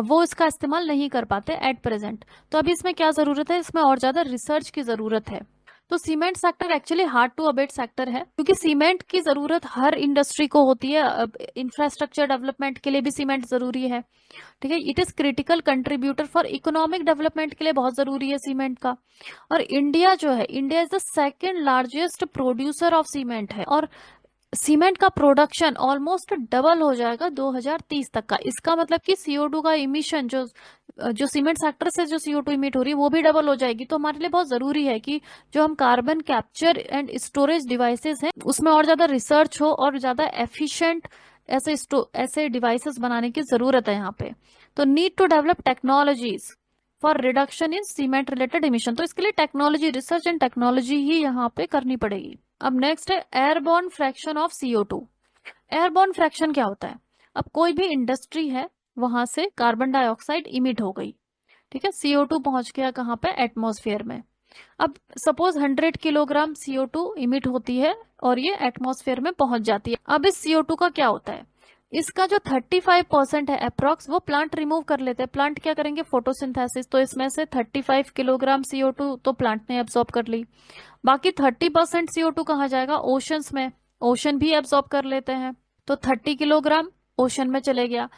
वो इसका इस्तेमाल नहीं कर पाते एट प्रेजेंट। तो अभी इसमें क्या जरूरत है, इसमें और ज्यादा रिसर्च की जरूरत है। तो cement sector actually hard to abate sector है, क्योंकि सीमेंट की जरूरत हर इंडस्ट्री को होती है। इंफ्रास्ट्रक्चर डेवलपमेंट के लिए भी सीमेंट जरूरी है, ठीक है। It is critical contributor for economic development के लिए बहुत जरूरी है सीमेंट का। और इंडिया जो है, India is the second largest producer of cement है, और सीमेंट का प्रोडक्शन ऑलमोस्ट डबल हो जाएगा 2030 तक का। इसका मतलब कि CO2 का इमिशन जो जो सीमेंट सेक्टर से जो CO2 इमिट हो रही है वो भी डबल हो जाएगी। तो हमारे लिए बहुत जरूरी है कि जो हम carbon capture and storage devices हैं उसमें और ज्यादा रिसर्च हो और ज्यादा एफिशिएंट ऐसे डिवाइसेस बनाने की जरूरत है यहाँ पे। तो need to develop technologies for reduction in cement related emission, तो इसके लिए टेक्नोलॉजी, रिसर्च एंड टेक्नोलॉजी ही यहाँ पे करनी पड़ेगी। अब नेक्स्ट है airborne fraction of CO2। Airborne fraction क्या होता है? अब कोई भी इंडस्ट्री है, वहां से कार्बन डाइऑक्साइड इमिट हो गई, ठीक है, CO2 पहुंच गया कहाँ पे? एटमॉस्फेयर में। अब सपोज 100 किलोग्राम CO2 इमिट होती है और ये एटमॉस्फेयर में पहुंच जाती है। अब इस CO2 का क्या होता है? इसका जो 35% है अप्रोक्स, वो प्लांट रिमूव कर लेते हैं। प्लांट क्या करेंगे? फोटोसिंथेसिस। तो इसमें से 35 किलोग्राम CO2 तो प्लांट ने एब्सॉर्ब कर ली। बाकी 30% CO2 कहाँ जाएगा? ओशंस में। ओशन भी एब्सॉर्ब कर लेते हैं, तो 30 किलोग्राम ओशन में चले गया।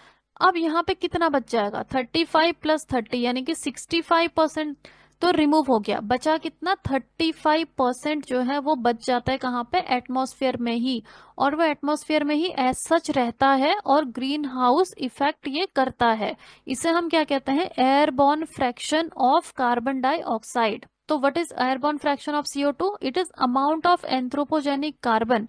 अब यहाँ पे कितना बच जाएगा? 35 प्लस 30 यानी कि 65% तो रिमूव हो गया। बचा कितना? 35% जो है वो बच जाता है कहाँ पे? एटमॉस्फेयर में ही। और वो एटमॉस्फेयर में ही एज सच रहता है और ग्रीन हाउस इफेक्ट ये करता है। इसे हम क्या कहते हैं? Airborne fraction of carbon dioxide. तो what is airborne fraction of CO2? It is amount of anthropogenic carbon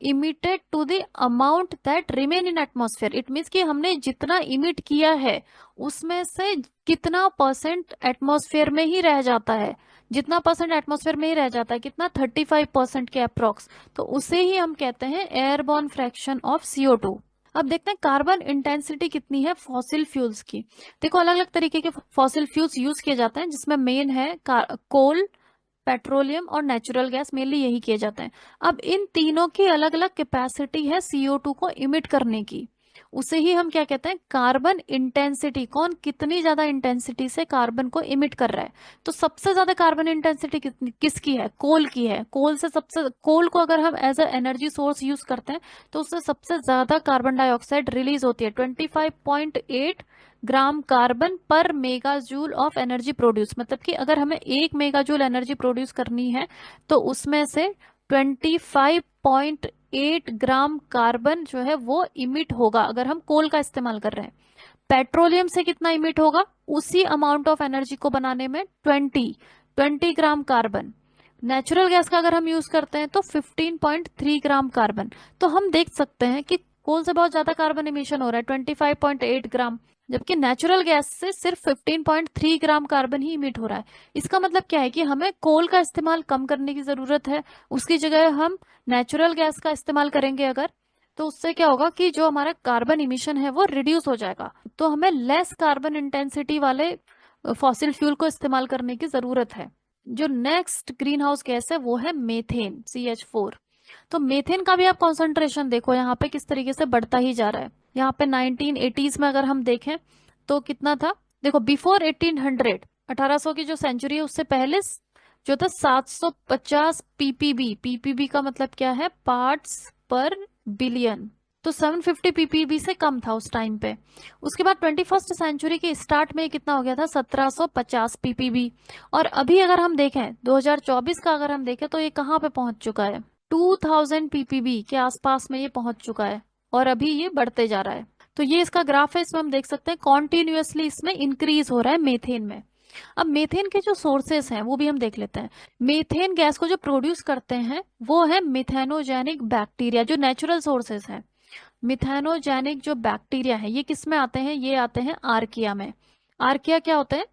emitted to the amount that remain in atmosphere. It means कि हमने जितना इमिट किया है उसमें से कितना परसेंट एटमॉस्फेयर में ही रह जाता है। जितना परसेंट एटमॉस्फेयर में ही रह जाता है, कितना? 35% के अप्रोक्स। तो उसे ही हम कहते हैं एयरबॉर्न फ्रैक्शन ऑफ CO2। अब देखते हैं कार्बन इंटेंसिटी कितनी है फॉसिल फ्यूल्स की। देखो अलग अलग तरीके के फॉसिल फ्यूल्स यूज किए जाते हैं, जिसमें मेन है कोल, पेट्रोलियम और नेचुरल गैस, मेनली यही किए जाते हैं। अब इन तीनों की अलग अलग कैपेसिटी है CO2 को इमिट करने की। उसे ही हम क्या कहते हैं? Carbon intensity. कौन कितनी ज्यादा इंटेंसिटी से कार्बन को इमिट कर रहा है? तो सबसे ज्यादा कार्बन इंटेंसिटी किसकी है? कोल की है। कोल से सबसे, कोल को अगर हम as a energy source use करते हैं तो उससे सबसे ज्यादा कार्बन डाइऑक्साइड रिलीज होती है। 25.8 ग्राम कार्बन पर mega joule of energy produce. मतलब कि अगर हमें 1 मेगा जूल एनर्जी प्रोड्यूस करनी है तो उसमें से 25.8 ग्राम कार्बन जो है वो इमिट होगा, अगर हम कोल का इस्तेमाल कर रहे हैं। पेट्रोलियम से कितना इमिट होगा उसी अमाउंट ऑफ एनर्जी को बनाने में? 20 ग्राम कार्बन। नेचुरल गैस का अगर हम यूज करते हैं तो 15.3 ग्राम कार्बन। तो हम देख सकते हैं कि कोल से बहुत ज्यादा कार्बन इमिशन हो रहा है, 25.8 ग्राम, जबकि नेचुरल गैस से सिर्फ 15.3 ग्राम कार्बन ही इमिट हो रहा है। इसका मतलब क्या है कि हमें कोल का इस्तेमाल कम करने की जरूरत है। उसकी जगह हम नेचुरल गैस का इस्तेमाल करेंगे अगर, तो उससे क्या होगा कि जो हमारा कार्बन इमिशन है वो रिड्यूस हो जाएगा। तो हमें लेस कार्बन इंटेंसिटी वाले फॉसिल फ्यूल को इस्तेमाल करने की जरूरत है। जो नेक्स्ट ग्रीन हाउस गैस है वो है मेथेन, CH4। तो मेथेन का भी आप कॉन्सेंट्रेशन देखो यहाँ पे किस तरीके से बढ़ता ही जा रहा है। यहाँ पे 1980s में अगर हम देखें तो कितना था? देखो बिफोर 1800, 1800 की जो सेंचुरी है उससे पहले जो था 750 पीपीबी का मतलब क्या है? पार्ट्स पर बिलियन। तो 750 पीपीबी से कम था उस टाइम पे। उसके बाद 21st सेंचुरी के स्टार्ट में कितना हो गया था? 1750 पीपीबी। और अभी अगर हम देखें 2024 का अगर हम देखें तो ये कहाँ पे पहुंच चुका है? 2000 पीपीबी के आसपास में ये पहुंच चुका है और अभी ये बढ़ते जा रहा है। तो ये इसका ग्राफ है, इसमें हम देख सकते हैं कॉन्टिन्यूअसली इसमें इंक्रीज हो रहा है मेथेन में। अब मेथेन के जो सोर्सेस हैं वो भी हम देख लेते हैं। मेथेन गैस को जो प्रोड्यूस करते हैं वो है मिथेनोजेनिक बैक्टीरिया, जो नेचुरल सोर्सेस हैं। मिथेनोजेनिक जो बैक्टीरिया है ये किस में आते हैं? ये आते हैं आर्किया में। आर्किया क्या होते हैं?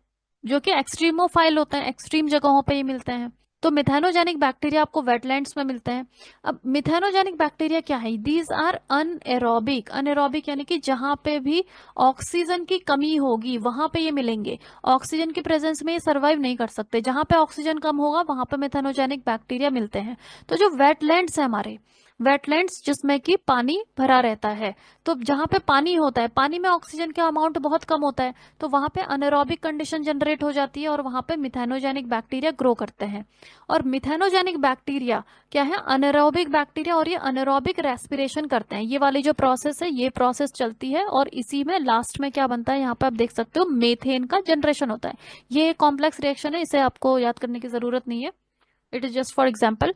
जो कि एक्सट्रीमोफाइल होते हैं, एक्सट्रीम जगहों पे ये मिलते हैं। तो मिथेनोजेनिक बैक्टीरिया आपको वेटलैंड्स में मिलते हैं। अब मिथेनोजेनिक बैक्टीरिया क्या है? These are anaerobic. अनएरोबिक यानी कि जहां पे भी ऑक्सीजन की कमी होगी वहां पे ये मिलेंगे। ऑक्सीजन की प्रेजेंस में ये सर्वाइव नहीं कर सकते। जहां पे ऑक्सीजन कम होगा वहां पे मिथेनोजेनिक बैक्टीरिया मिलते हैं। तो जो वेटलैंड्स है हमारे, वेटलैंड्स जिसमें कि पानी भरा रहता है, तो जहां पे पानी होता है, पानी में ऑक्सीजन का अमाउंट बहुत कम होता है, तो वहां पे अनएरोबिक कंडीशन जनरेट हो जाती है और वहां पे मिथेनोजेनिक बैक्टीरिया ग्रो करते हैं। और मिथेनोजेनिक बैक्टीरिया क्या है? अनएरोबिक बैक्टीरिया, और ये अनएरोबिक रेस्पिरेशन करते हैं। ये वाली जो प्रोसेस है ये प्रोसेस चलती है और इसी में लास्ट में क्या बनता है? यहाँ पे आप देख सकते हो मेथेन का जनरेशन होता है। ये कॉम्प्लेक्स रिएक्शन है, इसे आपको याद करने की जरूरत नहीं है, it is just for example.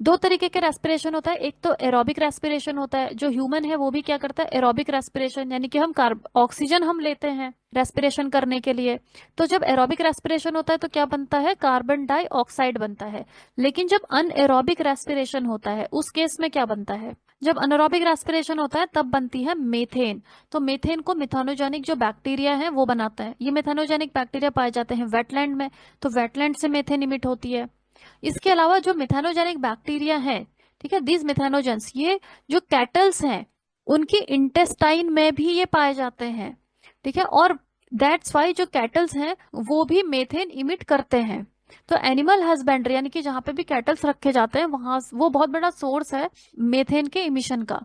दो तरीके के रेस्पिरेशन होता है, एक तो एरोबिक रेस्पिरेशन होता है, जो ह्यूमन है वो भी क्या करता है? एरोबिक रेस्पिरेशन, यानी कि हम ऑक्सीजन हम लेते हैं रेस्पिरेशन करने के लिए। तो जब एरोबिक रेस्पिरेशन होता है तो क्या बनता है? कार्बन डाइऑक्साइड बनता है। लेकिन जब अनएरोबिक रेस्पिरेशन होता है उस केस में क्या बनता है? जब अनारोबिक रेस्पिरेशन होता है तब बनती है मीथेन। तो मीथेन को मिथेनोजेनिक जो बैक्टीरिया है वो बनाता है। ये मिथेनोजेनिक बैक्टीरिया पाए जाते हैं वेटलैंड में, तो वेटलैंड से मीथेन इमिट होती है। इसके अलावा जो मिथेनोजेनिक बैक्टीरिया है, ठीक है, दीज मिथेनोजेंस, ये जो कैटल्स हैं उनकी इंटेस्टाइन में भी ये पाए जाते हैं, ठीक है। और दैट्स वाई जो कैटल्स हैं वो भी मीथेन इमिट करते हैं। तो एनिमल हस्बेंड्री यानी कि जहां पे भी कैटल्स रखे जाते हैं वहां वो बहुत बड़ा सोर्स है मीथेन के इमिशन का।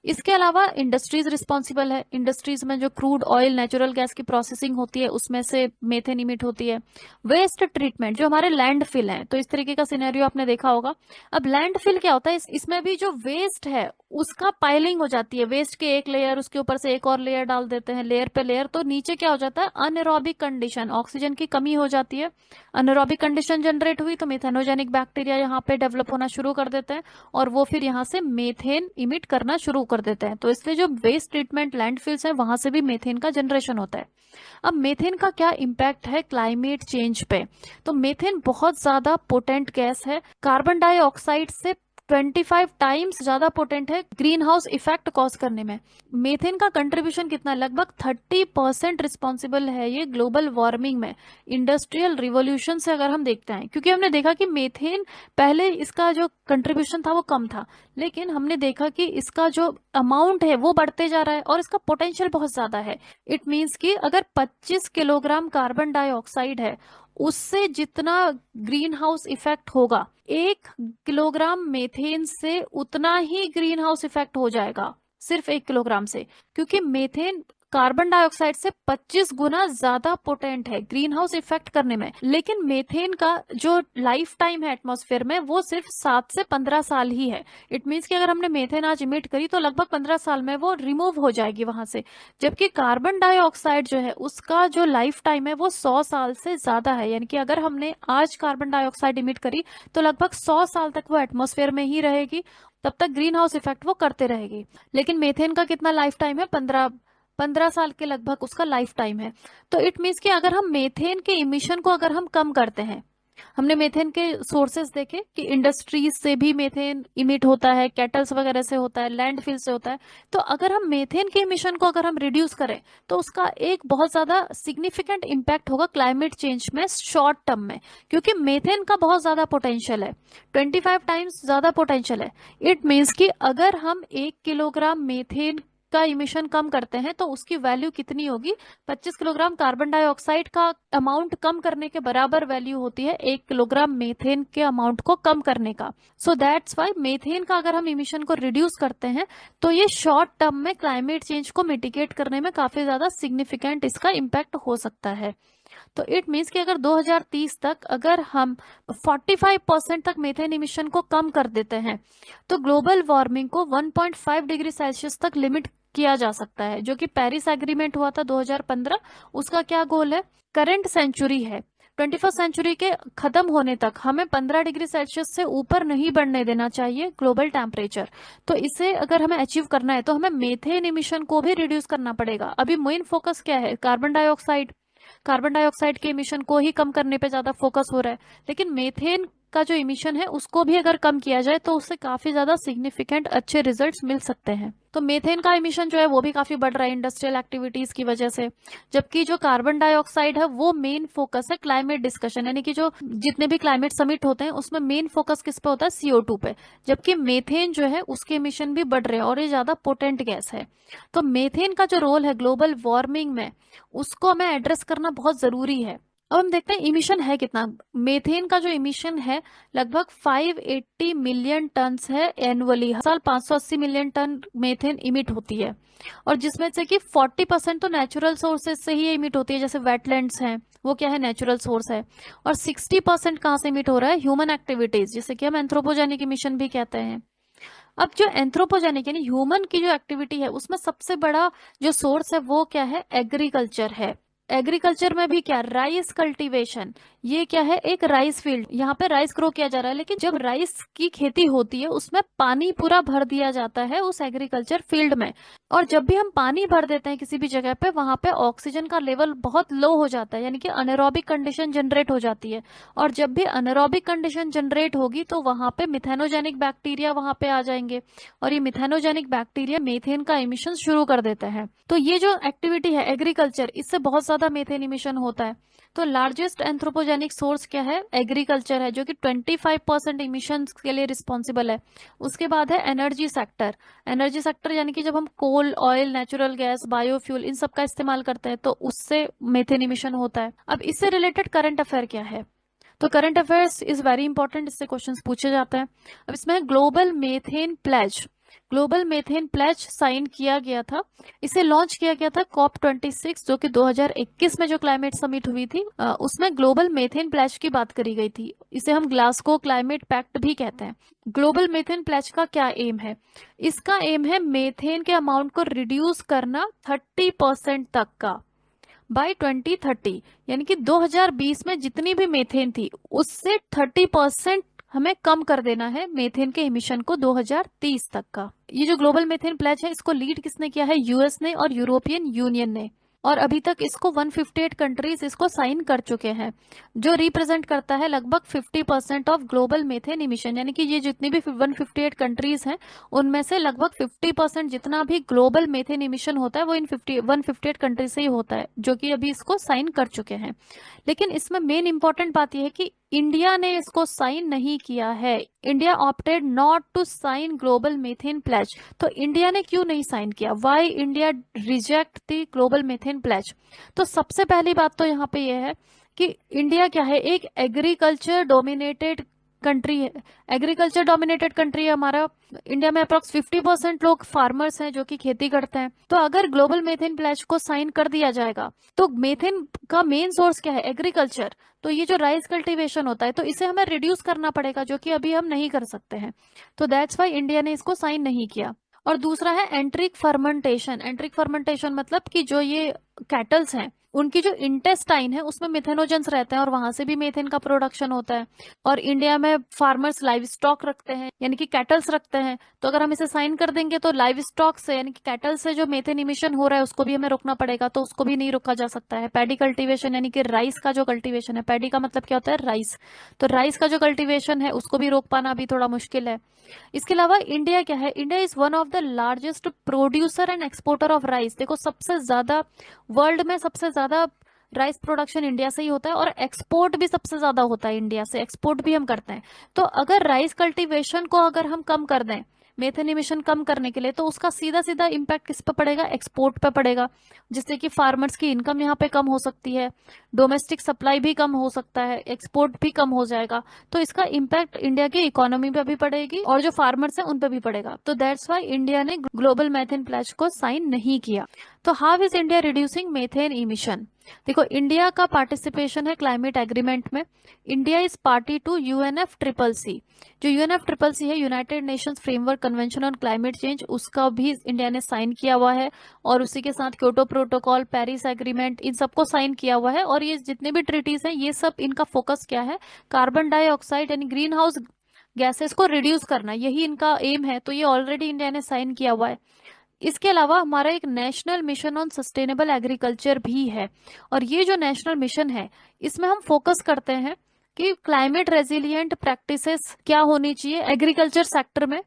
इसके अलावा इंडस्ट्रीज रिस्पॉन्सिबल है। इंडस्ट्रीज में जो क्रूड ऑयल नेचुरल गैस की प्रोसेसिंग होती है उसमें से मेथेन इमिट होती है। वेस्ट ट्रीटमेंट, जो हमारे लैंडफिल हैं, तो इस तरीके का सिनेरियो आपने देखा होगा। अब लैंडफिल क्या होता है, इसमें भी जो वेस्ट है उसका पाइलिंग हो जाती है। वेस्ट के एक लेयर, उसके ऊपर से एक और लेयर डाल देते हैं, लेयर पे लेयर, तो नीचे क्या हो जाता है, अनएरोबिक कंडीशन, ऑक्सीजन की कमी हो जाती है। अनएरोबिक कंडीशन जनरेट हुई तो मिथेनोजेनिक बैक्टीरिया यहाँ पे डेवलप होना शुरू कर देते हैं और वो फिर यहाँ से मेथेन इमिट करना शुरू कर देते हैं। तो इसलिए जो वेस्ट ट्रीटमेंट लैंडफिल्स है वहां से भी मेथेन का जनरेशन होता है। अब मेथेन का क्या इम्पैक्ट है क्लाइमेट चेंज पे, तो मेथेन बहुत ज्यादा पोटेंट गैस है। कार्बन डाइऑक्साइड से 25 टाइम्स ज्यादा पोटेंट है ग्रीन हाउस इफेक्ट कॉज करने में। मेथेन का कंट्रीब्यूशन कितना, लगभग 30% रिस्पॉन्सिबल है ये ग्लोबल वार्मिंग में, इंडस्ट्रियल रिवोल्यूशन से अगर हम देखते हैं। क्योंकि हमने देखा कि मेथेन पहले इसका जो कंट्रीब्यूशन था वो कम था, लेकिन हमने देखा कि इसका जो अमाउंट है वो बढ़ते जा रहा है और इसका पोटेंशियल बहुत ज्यादा है। इट मीन्स कि अगर 25 किलोग्राम कार्बन डाइऑक्साइड है, उससे जितना ग्रीन हाउस इफेक्ट होगा, 1 किलोग्राम मेथेन से उतना ही ग्रीन हाउस इफेक्ट हो जाएगा, सिर्फ 1 किलोग्राम से। क्योंकि मेथेन कार्बन डाइऑक्साइड से 25 गुना ज्यादा पोटेंट है ग्रीन हाउस इफेक्ट करने में। लेकिन मेथेन का जो लाइफ टाइम है एटमॉस्फेयर में वो सिर्फ 7 से 15 साल ही है। इट मीन्स कि अगर हमने मेथेन आज इमिट करी तो लगभग 15 साल में वो रिमूव हो जाएगी वहां से। जबकि कार्बन डाइऑक्साइड जो है उसका जो लाइफ टाइम है वो 100 साल से ज्यादा है। यानी कि अगर हमने आज कार्बन डाइऑक्साइड इमिट करी तो लगभग 100 साल तक वो एटमॉस्फेयर में ही रहेगी, तब तक ग्रीन हाउस इफेक्ट वो करते रहेगी। लेकिन मेथेन का कितना लाइफ टाइम है, 15 साल के लगभग उसका लाइफ टाइम है। तो इट मीन्स कि अगर हम मेथेन के इमिशन को अगर हम कम करते हैं, हमने मेथेन के सोर्सेस देखे कि इंडस्ट्रीज से भी मेथेन इमिट होता है, कैटल्स वगैरह से होता है, लैंडफिल से होता है। तो अगर हम मेथेन के इमिशन को अगर हम रिड्यूस करें तो उसका एक बहुत ज्यादा सिग्निफिकेंट इम्पैक्ट होगा क्लाइमेट चेंज में शॉर्ट टर्म में। क्योंकि मेथेन का बहुत ज्यादा पोटेंशियल है, 25 टाइम्स ज्यादा पोटेंशियल है। इट मीन्स कि अगर हम 1 किलोग्राम मेथेन का इमिशन कम करते हैं तो उसकी वैल्यू कितनी होगी, 25 किलोग्राम कार्बन डाइऑक्साइड का अमाउंट कम करने के बराबर वैल्यू होती है 1 किलोग्राम मेथेन के अमाउंट को कम करने का। सो दैट्स वाई मेथेन का अगर हम इमिशन को रिड्यूस करते हैं तो ये शॉर्ट टर्म में क्लाइमेट चेंज को मिटिगेट करने में काफी ज्यादा सिग्निफिकेंट इसका इम्पैक्ट हो सकता है। तो इट मीन्स कि अगर 2030 तक अगर हम 45% तक मेथेन इमिशन को कम कर देते हैं तो ग्लोबल वार्मिंग को 1.5 डिग्री सेल्सियस तक लिमिट किया जा सकता है, जो कि पेरिस एग्रीमेंट हुआ था 2015। उसका क्या गोल है, करंट सेंचुरी है, 21st सेंचुरी के खत्म होने तक हमें 15 डिग्री सेल्सियस से ऊपर नहीं बढ़ने देना चाहिए ग्लोबल टेम्परेचर। तो इसे अगर हमें अचीव करना है तो हमें मेथेन इमिशन को भी रिड्यूस करना पड़ेगा। अभी मेन फोकस क्या है, कार्बन डाइऑक्साइड के इमिशन को ही कम करने पे ज्यादा फोकस हो रहा है। लेकिन मेथेन का जो इमिशन है उसको भी अगर कम किया जाए तो उससे काफी ज्यादा सिग्निफिकेंट अच्छे रिजल्ट्स मिल सकते हैं। तो मेथेन का इमिशन जो है वो भी काफी बढ़ रहा है इंडस्ट्रियल एक्टिविटीज की वजह से। जबकि जो कार्बन डाइऑक्साइड है वो मेन फोकस है क्लाइमेट डिस्कशन, यानी कि जो जितने भी क्लाइमेट समिट होते हैं उसमें मेन फोकस किस पे होता है, CO2 पे। जबकि मेथेन जो है उसके इमिशन भी बढ़ रहे हैं और ये ज्यादा पोटेंट गैस है। तो मेथेन का जो रोल है ग्लोबल वार्मिंग में उसको हमें एड्रेस करना बहुत जरूरी है। अब हम देखते हैं इमिशन है कितना। मेथेन का जो इमिशन है लगभग 580 मिलियन टन है एनुअली, हर साल 580 मिलियन टन मेथेन इमिट होती है। और जिसमें से कि 40% तो नेचुरल सोर्सेज से ही इमिट होती है, जैसे वेटलैंड्स हैं वो क्या है, नेचुरल सोर्स है। और 60% कहाँ से इमिट हो रहा है, ह्यूमन एक्टिविटीज, जिसे कि हम एंथ्रोपोजेनिक इमिशन भी कहते हैं। अब जो एंथ्रोपोजेनिक यानी ह्यूमन की जो एक्टिविटी है उसमें सबसे बड़ा जो सोर्स है वो क्या है, एग्रीकल्चर है। एग्रीकल्चर में भी क्या, राइस कल्टीवेशन, ये क्या है, एक राइस फील्ड, यहाँ पे राइस ग्रो किया जा रहा है, लेकिन जब राइस की खेती होती है उसमें पानी पूरा भर दिया जाता है उस एग्रीकल्चर फील्ड में। और जब भी हम पानी भर देते हैं किसी भी जगह पे, वहां पे ऑक्सीजन का लेवल बहुत लो हो जाता है, यानी कि अनेरोबिक कंडीशन जनरेट हो जाती है। और जब भी अनेरोबिक कंडीशन जनरेट होगी तो वहां पे मिथेनोजेनिक बैक्टीरिया वहां पे आ जाएंगे, और ये मिथेनोजेनिक बैक्टीरिया मीथेन का इमिशन शुरू कर देता है। तो ये जो एक्टिविटी है एग्रीकल्चर, इससे बहुत ज्यादा मीथेन इमिशन होता है। तो लार्जेस्ट एंथ्रोपोजेनिक सोर्स क्या है, एग्रीकल्चर है, जो कि 25% इमिशन के लिए रिस्पॉन्सिबल है। उसके बाद है एनर्जी सेक्टर। एनर्जी सेक्टर यानी कि जब हम कोल, ऑयल, नेचुरल गैस, बायोफ्यूल, इन सब का इस्तेमाल करते हैं तो उससे मीथेन इमिशन होता है। अब इससे रिलेटेड करंट अफेयर क्या है, तो current affairs is very important, इससे क्वेश्चंस पूछे जाते हैं। अब इसमें है global methane pledge. Global methane pledge sign किया गया था, इसे लॉन्च किया गया था COP26, जो कि 2021 में जो क्लाइमेट समिट हुई थी, उसमें ग्लोबल मीथेन प्लेज की बात करी गई थी। इसे हम ग्लासगो क्लाइमेट पैक्ट भी कहते हैं। ग्लोबल मीथेन प्लेज का क्या एम है, इसका एम है मीथेन के अमाउंट को रिड्यूस करना 30% तक का बाय 2030, यानी कि 2020 में जितनी भी मीथेन थी उससे 30% हमें कम कर देना है मीथेन के इमिशन को 2030 तक का। ये जो ग्लोबल मीथेन प्लेज है, इसको लीड किसने किया है, यूएस ने और यूरोपियन यूनियन ने। और अभी तक इसको 158 कंट्रीज इसको साइन कर चुके हैं, जो रिप्रेजेंट करता है लगभग 50% ऑफ ग्लोबल मीथेन इमिशन। यानी कि ये जितनी भी 158 कंट्रीज हैं उनमें से लगभग 50% जितना भी ग्लोबल मीथेन इमिशन होता है वो इन 158 कंट्रीज से ही होता है, जो कि अभी इसको साइन कर चुके हैं। लेकिन इसमें मेन इंपॉर्टेंट बात यह है कि इंडिया ने इसको साइन नहीं किया है। India opted not to sign global methane pledge. तो इंडिया ने क्यों नहीं साइन किया, why India reject the global methane pledge? तो सबसे पहली बात तो यहाँ पे यह है कि इंडिया क्या है, एक एग्रीकल्चर डोमिनेटेड कंट्री है। एग्रीकल्चर डोमिनेटेड कंट्री है हमारा। इंडिया में अप्रोक्स 50% लोग फार्मर्स हैं जो कि खेती करते हैं। तो अगर ग्लोबल मीथेन प्लेज को साइन कर दिया जाएगा तो मीथेन का मेन सोर्स क्या है, एग्रीकल्चर। तो ये जो राइस कल्टीवेशन होता है तो इसे हमें रिड्यूस करना पड़ेगा, जो कि अभी हम नहीं कर सकते हैं। तो दैट्स वाई इंडिया ने इसको साइन नहीं किया। और दूसरा है एंट्रिक फर्मेंटेशन। एंट्रिक फर्मेंटेशन मतलब कि जो ये कैटल्स हैं उनकी जो इंटेस्टाइन है उसमें मिथेनोजेंस रहते हैं और वहां से भी मीथेन का प्रोडक्शन होता है। और इंडिया में फार्मर्स लाइव स्टॉक रखते हैं, यानी कि कैटल्स रखते हैं। तो अगर हम इसे साइन कर देंगे तो लाइव स्टॉक से यानी कि कैटल से जो मीथेन इमिशन हो रहा है उसको भी हमें रोकना पड़ेगा, तो उसको भी नहीं रोका जा सकता है। पैडी कल्टीवेशन यानी कि राइस का जो कल्टीवेशन है, पैडी का मतलब क्या होता है, राइस। तो राइस का जो कल्टीवेशन है उसको भी रोक पाना अभी थोड़ा मुश्किल है। इसके अलावा इंडिया क्या है, India is one of the largest producer and exporter of rice. देखो सबसे ज्यादा वर्ल्ड में सबसे ज्यादा राइस प्रोडक्शन इंडिया से ही होता है और एक्सपोर्ट भी सबसे ज्यादा होता है इंडिया से, एक्सपोर्ट भी हम करते हैं। तो अगर राइस कल्टीवेशन को अगर हम कम कर दें मेथेन इमिशन कम करने के लिए, तो उसका सीधा सीधा इम्पैक्ट किस पे पड़ेगा, एक्सपोर्ट पे पड़ेगा, जिससे कि फार्मर्स की इनकम यहाँ पे कम हो सकती है, डोमेस्टिक सप्लाई भी कम हो सकता है, एक्सपोर्ट भी कम हो जाएगा। तो इसका इम्पैक्ट इंडिया की इकोनॉमी पे भी पड़ेगी और जो फार्मर्स हैं उन पे भी पड़ेगा। तो दैट्स वाई इंडिया ने ग्लोबल मीथेन प्लेज को साइन नहीं किया। तो how is India reducing methane emission? देखो इंडिया का पार्टिसिपेशन है क्लाइमेट एग्रीमेंट में। India is party to UNFCCC। जो UNFCCC है, United Nations framework convention on climate change, उसका भी इंडिया ने साइन किया हुआ है। और उसी के साथ क्योटो प्रोटोकॉल, पेरिस एग्रीमेंट, इन सबको साइन किया हुआ है। और ये जितने भी ट्रीटीज हैं ये सब इनका फोकस क्या है, कार्बन डाइऑक्साइड यानी ग्रीन हाउस गैसेस को रिड्यूस करना, यही इनका एम है। तो ये ऑलरेडी इंडिया ने साइन किया हुआ है। इसके अलावा हमारा एक national mission on sustainable agriculture भी है। और ये जो नेशनल मिशन है इसमें हम फोकस करते हैं कि क्लाइमेट रेजिलिएंट प्रैक्टिसेस क्या होनी चाहिए एग्रीकल्चर सेक्टर में,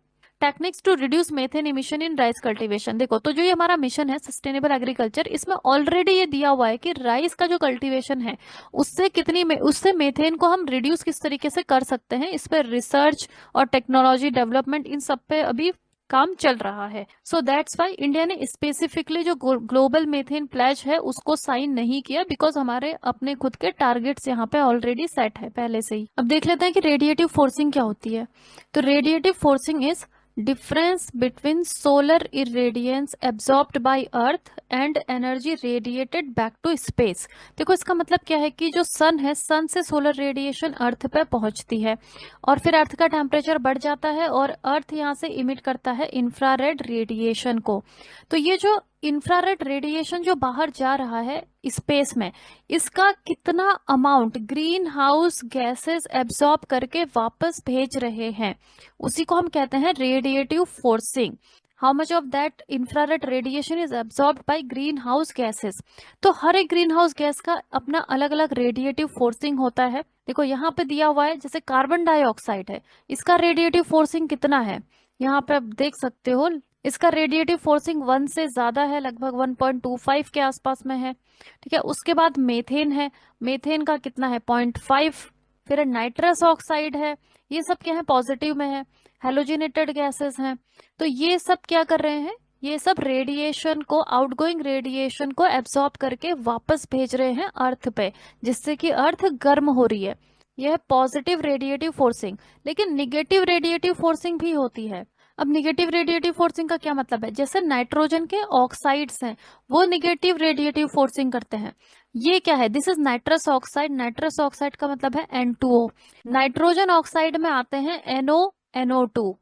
techniques to reduce methane emission in rice cultivation. देखो तो जो ये हमारा मिशन है सस्टेनेबल एग्रीकल्चर, इसमें ऑलरेडी ये दिया हुआ है कि राइस का जो कल्टीवेशन है उससे मेथेन को हम रिड्यूस किस तरीके से कर सकते हैं। इस पर रिसर्च और टेक्नोलॉजी डेवलपमेंट इन सब पे अभी काम चल रहा है। सो दैट्स वाई इंडिया ने स्पेसिफिकली जो ग्लोबल मीथेन प्लेज है उसको साइन नहीं किया, बिकॉज हमारे अपने खुद के टारगेट्स यहाँ पे ऑलरेडी सेट है पहले से ही। अब देख लेते हैं कि रेडिएटिव फोर्सिंग क्या होती है। तो radiative forcing is difference between solar irradiance absorbed by earth and energy radiated back to space. देखो इसका मतलब क्या है कि जो सन है, सन से सोलर रेडिएशन अर्थ पे पहुंचती है और फिर अर्थ का टेम्परेचर बढ़ जाता है और अर्थ यहाँ से इमिट करता है इंफ्रारेड रेडिएशन को। तो ये जो इंफ्रारेड रेडिएशन जो बाहर जा रहा है स्पेस में, इसका कितना amount green house gases absorb करके वापस भेज रहे हैं, उसी को हम कहते हैं radiative forcing. How much of that infrared radiation is absorb by green house gases. तो हर एक ग्रीन हाउस गैस का अपना अलग अलग रेडिएटिव फोर्सिंग होता है। देखो यहाँ पे दिया हुआ है, जैसे कार्बन डाइऑक्साइड है, इसका रेडिएटिव फोर्सिंग कितना है, यहाँ पे आप देख सकते हो। इसका रेडिएटिव फोर्सिंग 1 से ज्यादा है, लगभग 1.25 के आसपास में है। ठीक है, उसके बाद मेथेन है, मेथेन का कितना है, 0.5। फिर नाइट्रस ऑक्साइड है, ये सब क्या है, पॉजिटिव में है। हेलोजिनेटेड गैसेस हैं, तो ये सब क्या कर रहे हैं, ये सब रेडिएशन को, आउटगोइंग रेडिएशन को एब्सॉर्ब करके वापस भेज रहे हैं अर्थ पे, जिससे कि अर्थ गर्म हो रही है। यह है पॉजिटिव रेडिएटिव फोर्सिंग। लेकिन निगेटिव रेडिएटिव फोर्सिंग भी होती है। अब निगेटिव रेडिएटिव फोर्सिंग का क्या मतलब है, जैसे नाइट्रोजन के ऑक्साइड्स हैं, वो निगेटिव रेडिएटिव फोर्सिंग करते हैं। ये क्या है, this is nitrous oxide. Nitrous oxide का मतलब है N2O। नाइट्रोजन ऑक्साइड में आते हैं NO, NO2,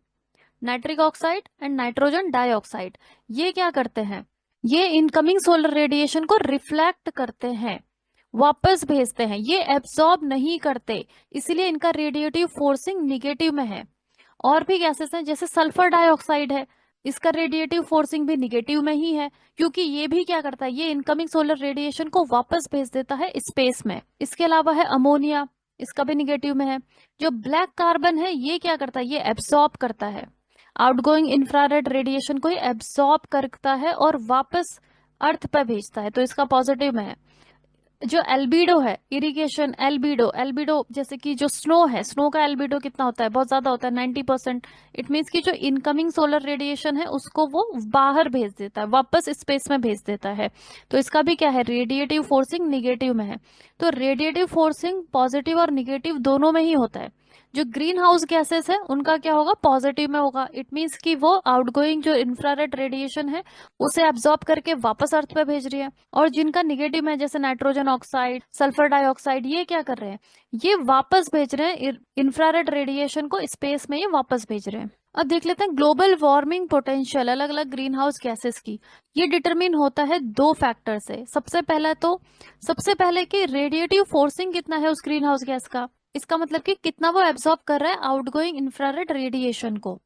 nitric oxide and nitrogen dioxide. ये क्या करते हैं, ये इनकमिंग सोलर रेडिएशन को रिफ्लेक्ट करते हैं, वापस भेजते हैं, ये एब्सॉर्ब नहीं करते, इसलिए इनका रेडिएटिव फोर्सिंग निगेटिव में है। और भी गैसेस हैं, जैसे सल्फर डाइऑक्साइड है, इसका रेडिएटिव फोर्सिंग भी निगेटिव में ही है, क्योंकि ये भी क्या करता है, ये इनकमिंग सोलर रेडिएशन को वापस भेज देता है स्पेस में। इसके अलावा है अमोनिया, इसका भी निगेटिव में है। जो ब्लैक कार्बन है, ये क्या करता है, ये एब्सॉर्ब करता है, आउटगोइंग इंफ्रारेड रेडिएशन को एब्सॉर्ब करता है और वापस अर्थ पर भेजता है, तो इसका पॉजिटिव में है। जो एल्बिडो है, इरिगेशन एल्बिडो, एल्बिडो जैसे कि जो स्नो है, स्नो का एल्बिडो कितना होता है, बहुत ज्यादा होता है, 90%। इट मीन्स कि जो इनकमिंग सोलर रेडिएशन है उसको वो बाहर भेज देता है, वापस स्पेस में भेज देता है, तो इसका भी क्या है, रेडिएटिव फोर्सिंग निगेटिव में है। तो रेडिएटिव फोर्सिंग पॉजिटिव और निगेटिव दोनों में ही होता है। जो ग्रीन हाउस गैसेस है उनका क्या होगा, पॉजिटिव में होगा। इट मीन्स कि वो आउटगोइंग जो इंफ्रारेड रेडिएशन है उसे एब्जॉर्ब करके वापस अर्थ पे भेज रही है। और जिनका निगेटिव है, जैसे नाइट्रोजन ऑक्साइड, सल्फर डाइऑक्साइड, ये क्या कर रहे हैं, ये वापस भेज रहे हैं इंफ्रारेड रेडिएशन को स्पेस में, ये वापस भेज रहे हैं। अब देख लेते हैं ग्लोबल वार्मिंग पोटेंशियल अलग अलग ग्रीन हाउस गैसेस की। ये डिटरमिन होता है दो फैक्टर से। सबसे पहले कि रेडिएटिव फोर्सिंग कितना है उस ग्रीन हाउस गैस का, इसका मतलब कि कितना वो एब्जॉर्ब कर रहा है आउटगोइंग इंफ्रारेड रेडिएशन को।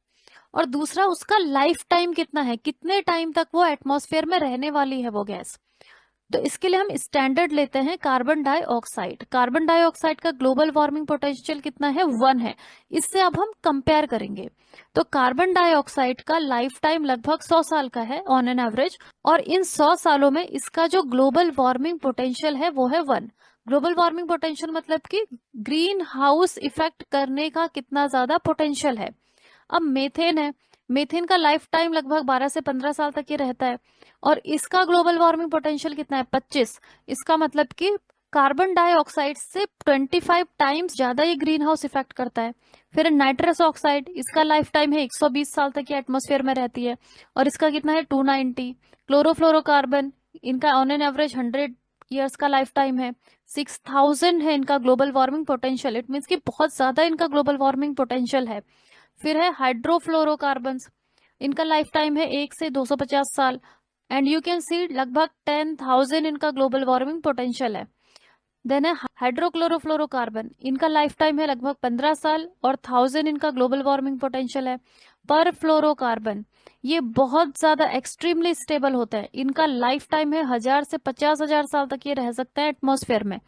और दूसरा, उसका लाइफ टाइम कितना है, कितने टाइम तक वो एटमॉस्फेयर में रहने वाली है वो गैस। तो इसके लिए हम स्टैंडर्ड लेते हैं कार्बन डाइऑक्साइड। कार्बन डाइऑक्साइड का ग्लोबल वार्मिंग पोटेंशियल कितना है, 1 है। इससे अब हम कंपेयर करेंगे। तो कार्बन डाइऑक्साइड का लाइफ टाइम लगभग 100 साल का है ऑन एन एवरेज, और इन 100 सालों में इसका जो ग्लोबल वार्मिंग पोटेंशियल है वो है 1। ग्लोबल वार्मिंग पोटेंशियल मतलब कि ग्रीन हाउस इफेक्ट करने का कितना ज्यादा पोटेंशियल है। अब मेथेन है, मेथेन का लाइफ टाइम लगभग 12 से 15 साल तक ही रहता है, और इसका ग्लोबल वार्मिंग पोटेंशियल कितना है, 25। इसका मतलब कि कार्बन डाइऑक्साइड से 25 टाइम्स ज्यादा ये ग्रीन हाउस इफेक्ट करता है। फिर नाइट्रस ऑक्साइड, इसका लाइफ टाइम है 120 साल तक ये एटमॉस्फेयर में रहती है, और इसका कितना है 290। क्लोरोफ्लोरोकार्बन, इनका ऑन एन एवरेज 100 ईयर्स का लाइफ टाइम है, 6000 है इनका global warming potential. It means कि बहुत ज्यादा इनका ग्लोबल वार्मिंग पोटेंशियल है। फिर है हाइड्रोफ्लोरोकार्बन्स, इनका लाइफ टाइम है 1 से 250 साल, एंड यू कैन सी लगभग 10,000 इनका ग्लोबल वार्मिंग पोटेंशियल है। देन है हाइड्रोक्लोरोफ्लोरोकार्बन, इनका लाइफ टाइम है लगभग 15 साल और 1000 इनका ग्लोबल वार्मिंग पोटेंशियल है। पर फ्लोरोकार्बन, ये बहुत ज्यादा एक्सट्रीमली स्टेबल होता है, इनका लाइफ टाइम है 1000 से 50,000 साल तक ये रह सकता है एटमॉस्फेयर में,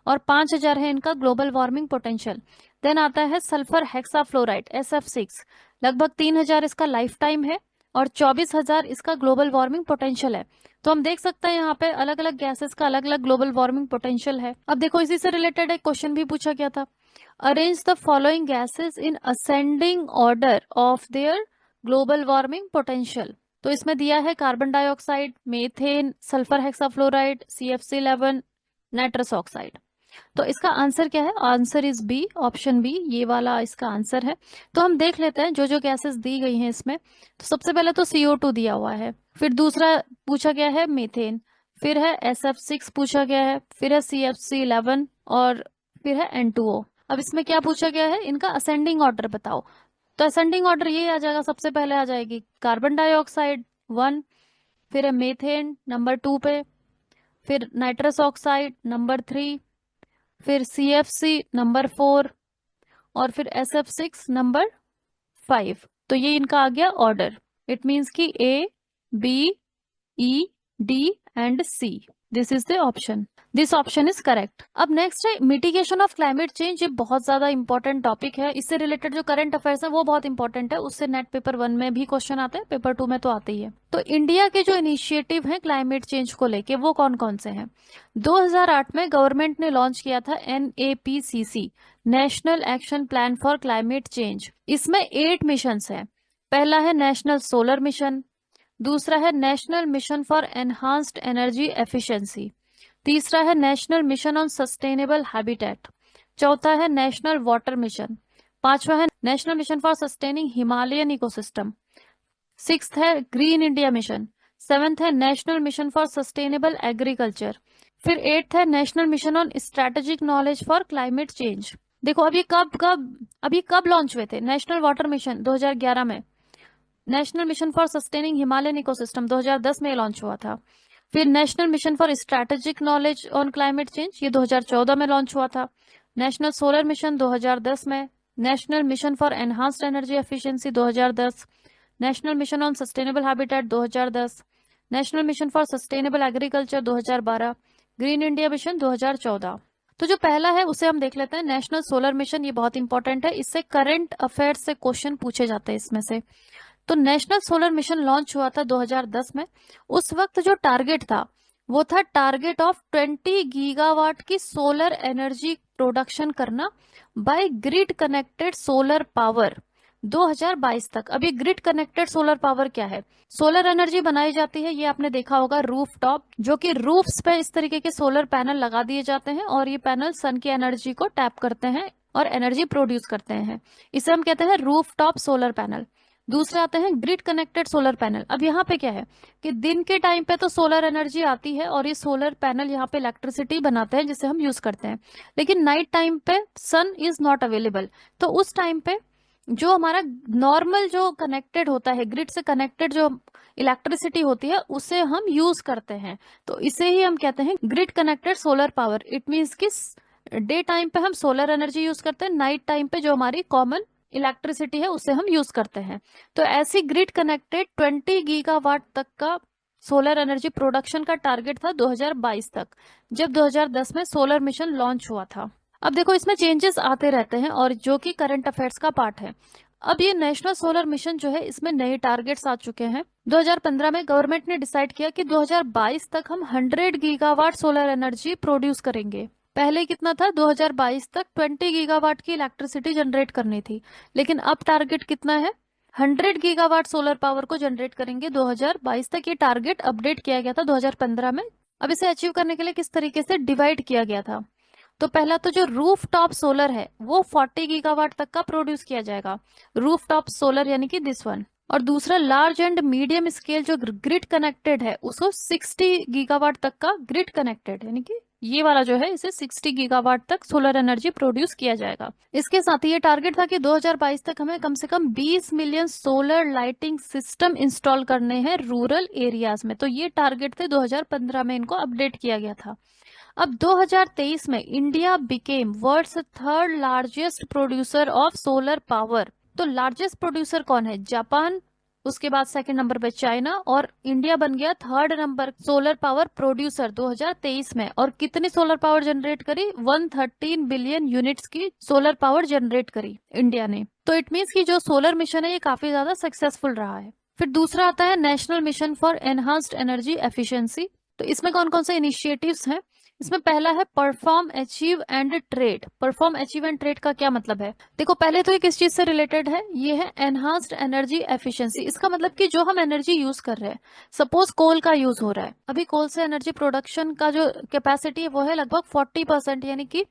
और 5000 है इनका ग्लोबल वार्मिंग पोटेंशियल। देन आता है सल्फर हेक्साफ्लोराइड SF6, लगभग 3000 इसका लाइफ टाइम है और 24,000 इसका ग्लोबल वार्मिंग पोटेंशियल है। तो हम देख सकते हैं यहाँ पे अलग अलग गैसेस का अलग अलग ग्लोबल वार्मिंग पोटेंशियल है। अब देखो इसी से रिलेटेड एक क्वेश्चन भी पूछा गया था, arrange the following gases in ascending order of their global warming potential. तो इसमें दिया है carbon dioxide, methane, sulphur hexafluoride, CFC11, nitrous oxide. तो इसका आंसर क्या है, answer is B, option B, ये वाला इसका आंसर है। तो हम देख लेते हैं जो जो गैसेस दी गई हैं इसमें। तो सबसे पहले तो CO2 दिया हुआ है, फिर दूसरा पूछा गया है मीथेन, फिर है SF6 पूछा गया है, फिर है CFC11, और फिर है N2O। अब इसमें क्या पूछा गया है, इनका असेंडिंग ऑर्डर बताओ। तो असेंडिंग ऑर्डर ये आ जाएगा, सबसे पहले आ जाएगी कार्बन डाइऑक्साइड 1, फिर है मेथेन नंबर 2 पे, फिर नाइट्रस ऑक्साइड नंबर 3, फिर CFC नंबर 4 और फिर SF6 नंबर 5। तो ये इनका आ गया ऑर्डर। इट मीन्स कि A, B, E, D and C। This is the option. This option is correct. अब नेक्स्ट है मिटिगेशन ऑफ क्लाइमेट चेंज। ये बहुत ज्यादा इंपॉर्टेंट टॉपिक है। इससे रिलेटेड जो करंट अफेयर्स है वो बहुत इंपॉर्टेंट है। उससे नेट पेपर 1 में भी क्वेश्चन आते हैं, पेपर 2 में तो आते ही है। तो इंडिया के जो इनिशिएटिव हैं क्लाइमेट चेंज को लेके वो कौन कौन से हैं? 2008 में गवर्नमेंट ने लॉन्च किया था NAPCC, national action plan for climate change. इसमें 8 मिशन है। पहला है नेशनल सोलर मिशन, दूसरा है National Mission for Enhanced Energy efficiency, तीसरा है National mission on sustainable habitat, चौथा है नेशनल वाटर मिशन, पांचवा है National Mission for Sustaining Himalayan ecosystem, sixth है ग्रीन इंडिया मिशन, सेवेंथ है National Mission for sustainable agriculture, फिर एट्थ है National mission on strategic knowledge for climate change. देखो अभी कब लॉन्च हुए थे? नेशनल वाटर मिशन 2011 में, national Mission for Sustaining Himalayan ecosystem 2010 में लॉन्च हुआ था। फिर national Mission for strategic knowledge on climate change ये 2014 में लॉन्च हुआ था। नेशनल सोलर मिशन 2010 में, national Mission for Enhanced Energy efficiency 2010, national mission on sustainable habitat 2010, national Mission for sustainable agriculture 2012, green India mission 2014। तो जो पहला है उसे हम देख लेते हैं, नेशनल सोलर मिशन। ये बहुत इंपॉर्टेंट है, इससे करंट अफेयर्स से क्वेश्चन पूछे जाते हैं इसमें से। तो नेशनल सोलर मिशन लॉन्च हुआ था 2010 में। उस वक्त जो टारगेट था वो था टारगेट ऑफ 20 गीगावाट की सोलर एनर्जी प्रोडक्शन करना by grid connected solar power 2022 तक। अभी ग्रिड कनेक्टेड सोलर पावर क्या है? सोलर एनर्जी बनाई जाती है, ये आपने देखा होगा रूफ टॉप, जो कि रूफ्स पे इस तरीके के सोलर पैनल लगा दिए जाते हैं और ये पैनल सन की एनर्जी को टैप करते हैं और एनर्जी प्रोड्यूस करते हैं। इसे हम कहते हैं रूफ टॉप सोलर पैनल। दूसरे आते हैं ग्रिड कनेक्टेड सोलर पैनल। अब यहाँ पे क्या है कि दिन के टाइम पे तो सोलर एनर्जी आती है और ये सोलर पैनल यहाँ पे इलेक्ट्रिसिटी बनाते हैं जिसे हम यूज करते हैं, लेकिन नाइट टाइम पे सन इज नॉट अवेलेबल। तो उस टाइम पे जो हमारा नॉर्मल जो कनेक्टेड होता है, ग्रिड से कनेक्टेड जो इलेक्ट्रिसिटी होती है उसे हम यूज करते हैं। तो इसे ही हम कहते हैं grid connected solar power. It means कि डे टाइम पे हम सोलर एनर्जी यूज करते हैं, नाइट टाइम पे जो हमारी कॉमन इलेक्ट्रिसिटी है उसे हम यूज करते हैं। तो ऐसी ग्रिड कनेक्टेड 20 गीगावाट तक का सोलर एनर्जी प्रोडक्शन का टारगेट था 2022 तक, जब 2010 में सोलर मिशन लॉन्च हुआ था। अब देखो इसमें चेंजेस आते रहते हैं और जो कि करंट अफेयर्स का पार्ट है। अब ये नेशनल सोलर मिशन जो है इसमें नए टारगेट्स आ चुके हैं। 2015 में गवर्नमेंट ने डिसाइड किया कि 2022 तक हम 100 गीगावाट सोलर एनर्जी प्रोड्यूस करेंगे। पहले कितना था? 2022 तक 20 गीगावाट की इलेक्ट्रिसिटी जनरेट करनी थी, लेकिन अब टारगेट कितना है? 100 गीगावाट सोलर पावर को जनरेट करेंगे 2022 तक। ये टारगेट अपडेट किया गया था 2015 में। अब इसे अचीव करने के लिए किस तरीके से डिवाइड किया गया था? तो पहला तो जो रूफ टॉप सोलर है वो 40 गीगावाट तक का प्रोड्यूस किया जाएगा, रूफ टॉप सोलर यानी कि दिस वन। और दूसरा लार्ज एंड मीडियम स्केल जो ग्रिड कनेक्टेड है उसको 60 गीगावाट तक का ग्रिड कनेक्टेड यानी कि ये वाला जो है इसे 60 गीगावाट तक सोलर एनर्जी प्रोड्यूस किया जाएगा। इसके साथ ही ये टारगेट था कि 2022 तक हमें कम से कम 20 million solar lighting system install करने हैं रूरल एरियाज में। तो ये टारगेट थे, 2015 में इनको अपडेट किया गया था। अब 2023 में India became world's third largest producer of solar power. तो लार्जेस्ट प्रोड्यूसर कौन है? जापान, उसके बाद सेकंड नंबर पे चाइना, और इंडिया बन गया third number solar power producer 2023 में। और कितनी सोलर पावर जनरेट करी? 113 बिलियन यूनिट्स की सोलर पावर जनरेट करी इंडिया ने। तो इट मीन्स कि जो सोलर मिशन है ये काफी ज्यादा सक्सेसफुल रहा है। फिर दूसरा आता है National Mission for Enhanced Energy efficiency. तो इसमें कौन कौन से इनिशिएटिव्स हैं? इसमें पहला है perform, achieve and trade. Perform, achieve and trade का क्या मतलब है? देखो पहले तो ये किस चीज से रिलेटेड है? ये है एनहांस्ड एनर्जी एफिशिएंसी। इसका मतलब कि जो हम एनर्जी यूज कर रहे हैं, सपोज कोल का यूज हो रहा है, अभी कोल से एनर्जी प्रोडक्शन का जो कैपेसिटी है वो है लगभग 40%, यानी कि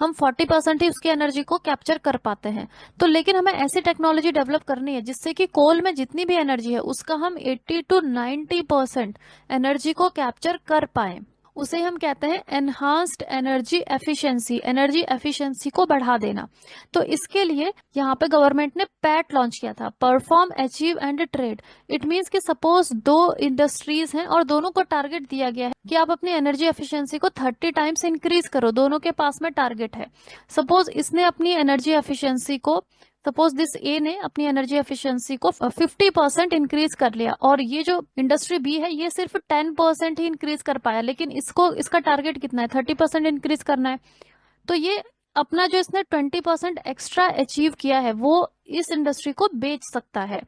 हम 40% ही उसकी एनर्जी को कैप्चर कर पाते हैं। तो लेकिन हमें ऐसी टेक्नोलॉजी डेवलप करनी है जिससे कि कोल में जितनी भी एनर्जी है उसका हम 80 to 90% एनर्जी को कैप्चर कर पाए। उसे हम कहते हैं enhanced Energy efficiency, energy efficiency को बढ़ा देना। तो इसके लिए यहाँ पे गवर्नमेंट ने पैट लॉन्च किया था, perform, achieve and trade. It means कि सपोज दो इंडस्ट्रीज हैं और दोनों को टारगेट दिया गया है कि आप अपनी एनर्जी एफिशिएंसी को 30 टाइम्स इंक्रीज करो, दोनों के पास में टारगेट है। सपोज इसने अपनी एनर्जी एफिशिएंसी को, सपोज दिस ए ने अपनी एनर्जी एफिशिएंसी को 50% इंक्रीज कर लिया, और ये जो इंडस्ट्री बी है ये सिर्फ 10% ही इंक्रीज कर पाया, लेकिन इसको, इसका टारगेट कितना है, 30% इंक्रीज करना है। तो ये अपना जो इसने 20% एक्स्ट्रा अचीव किया है वो इस इंडस्ट्री को बेच सकता है।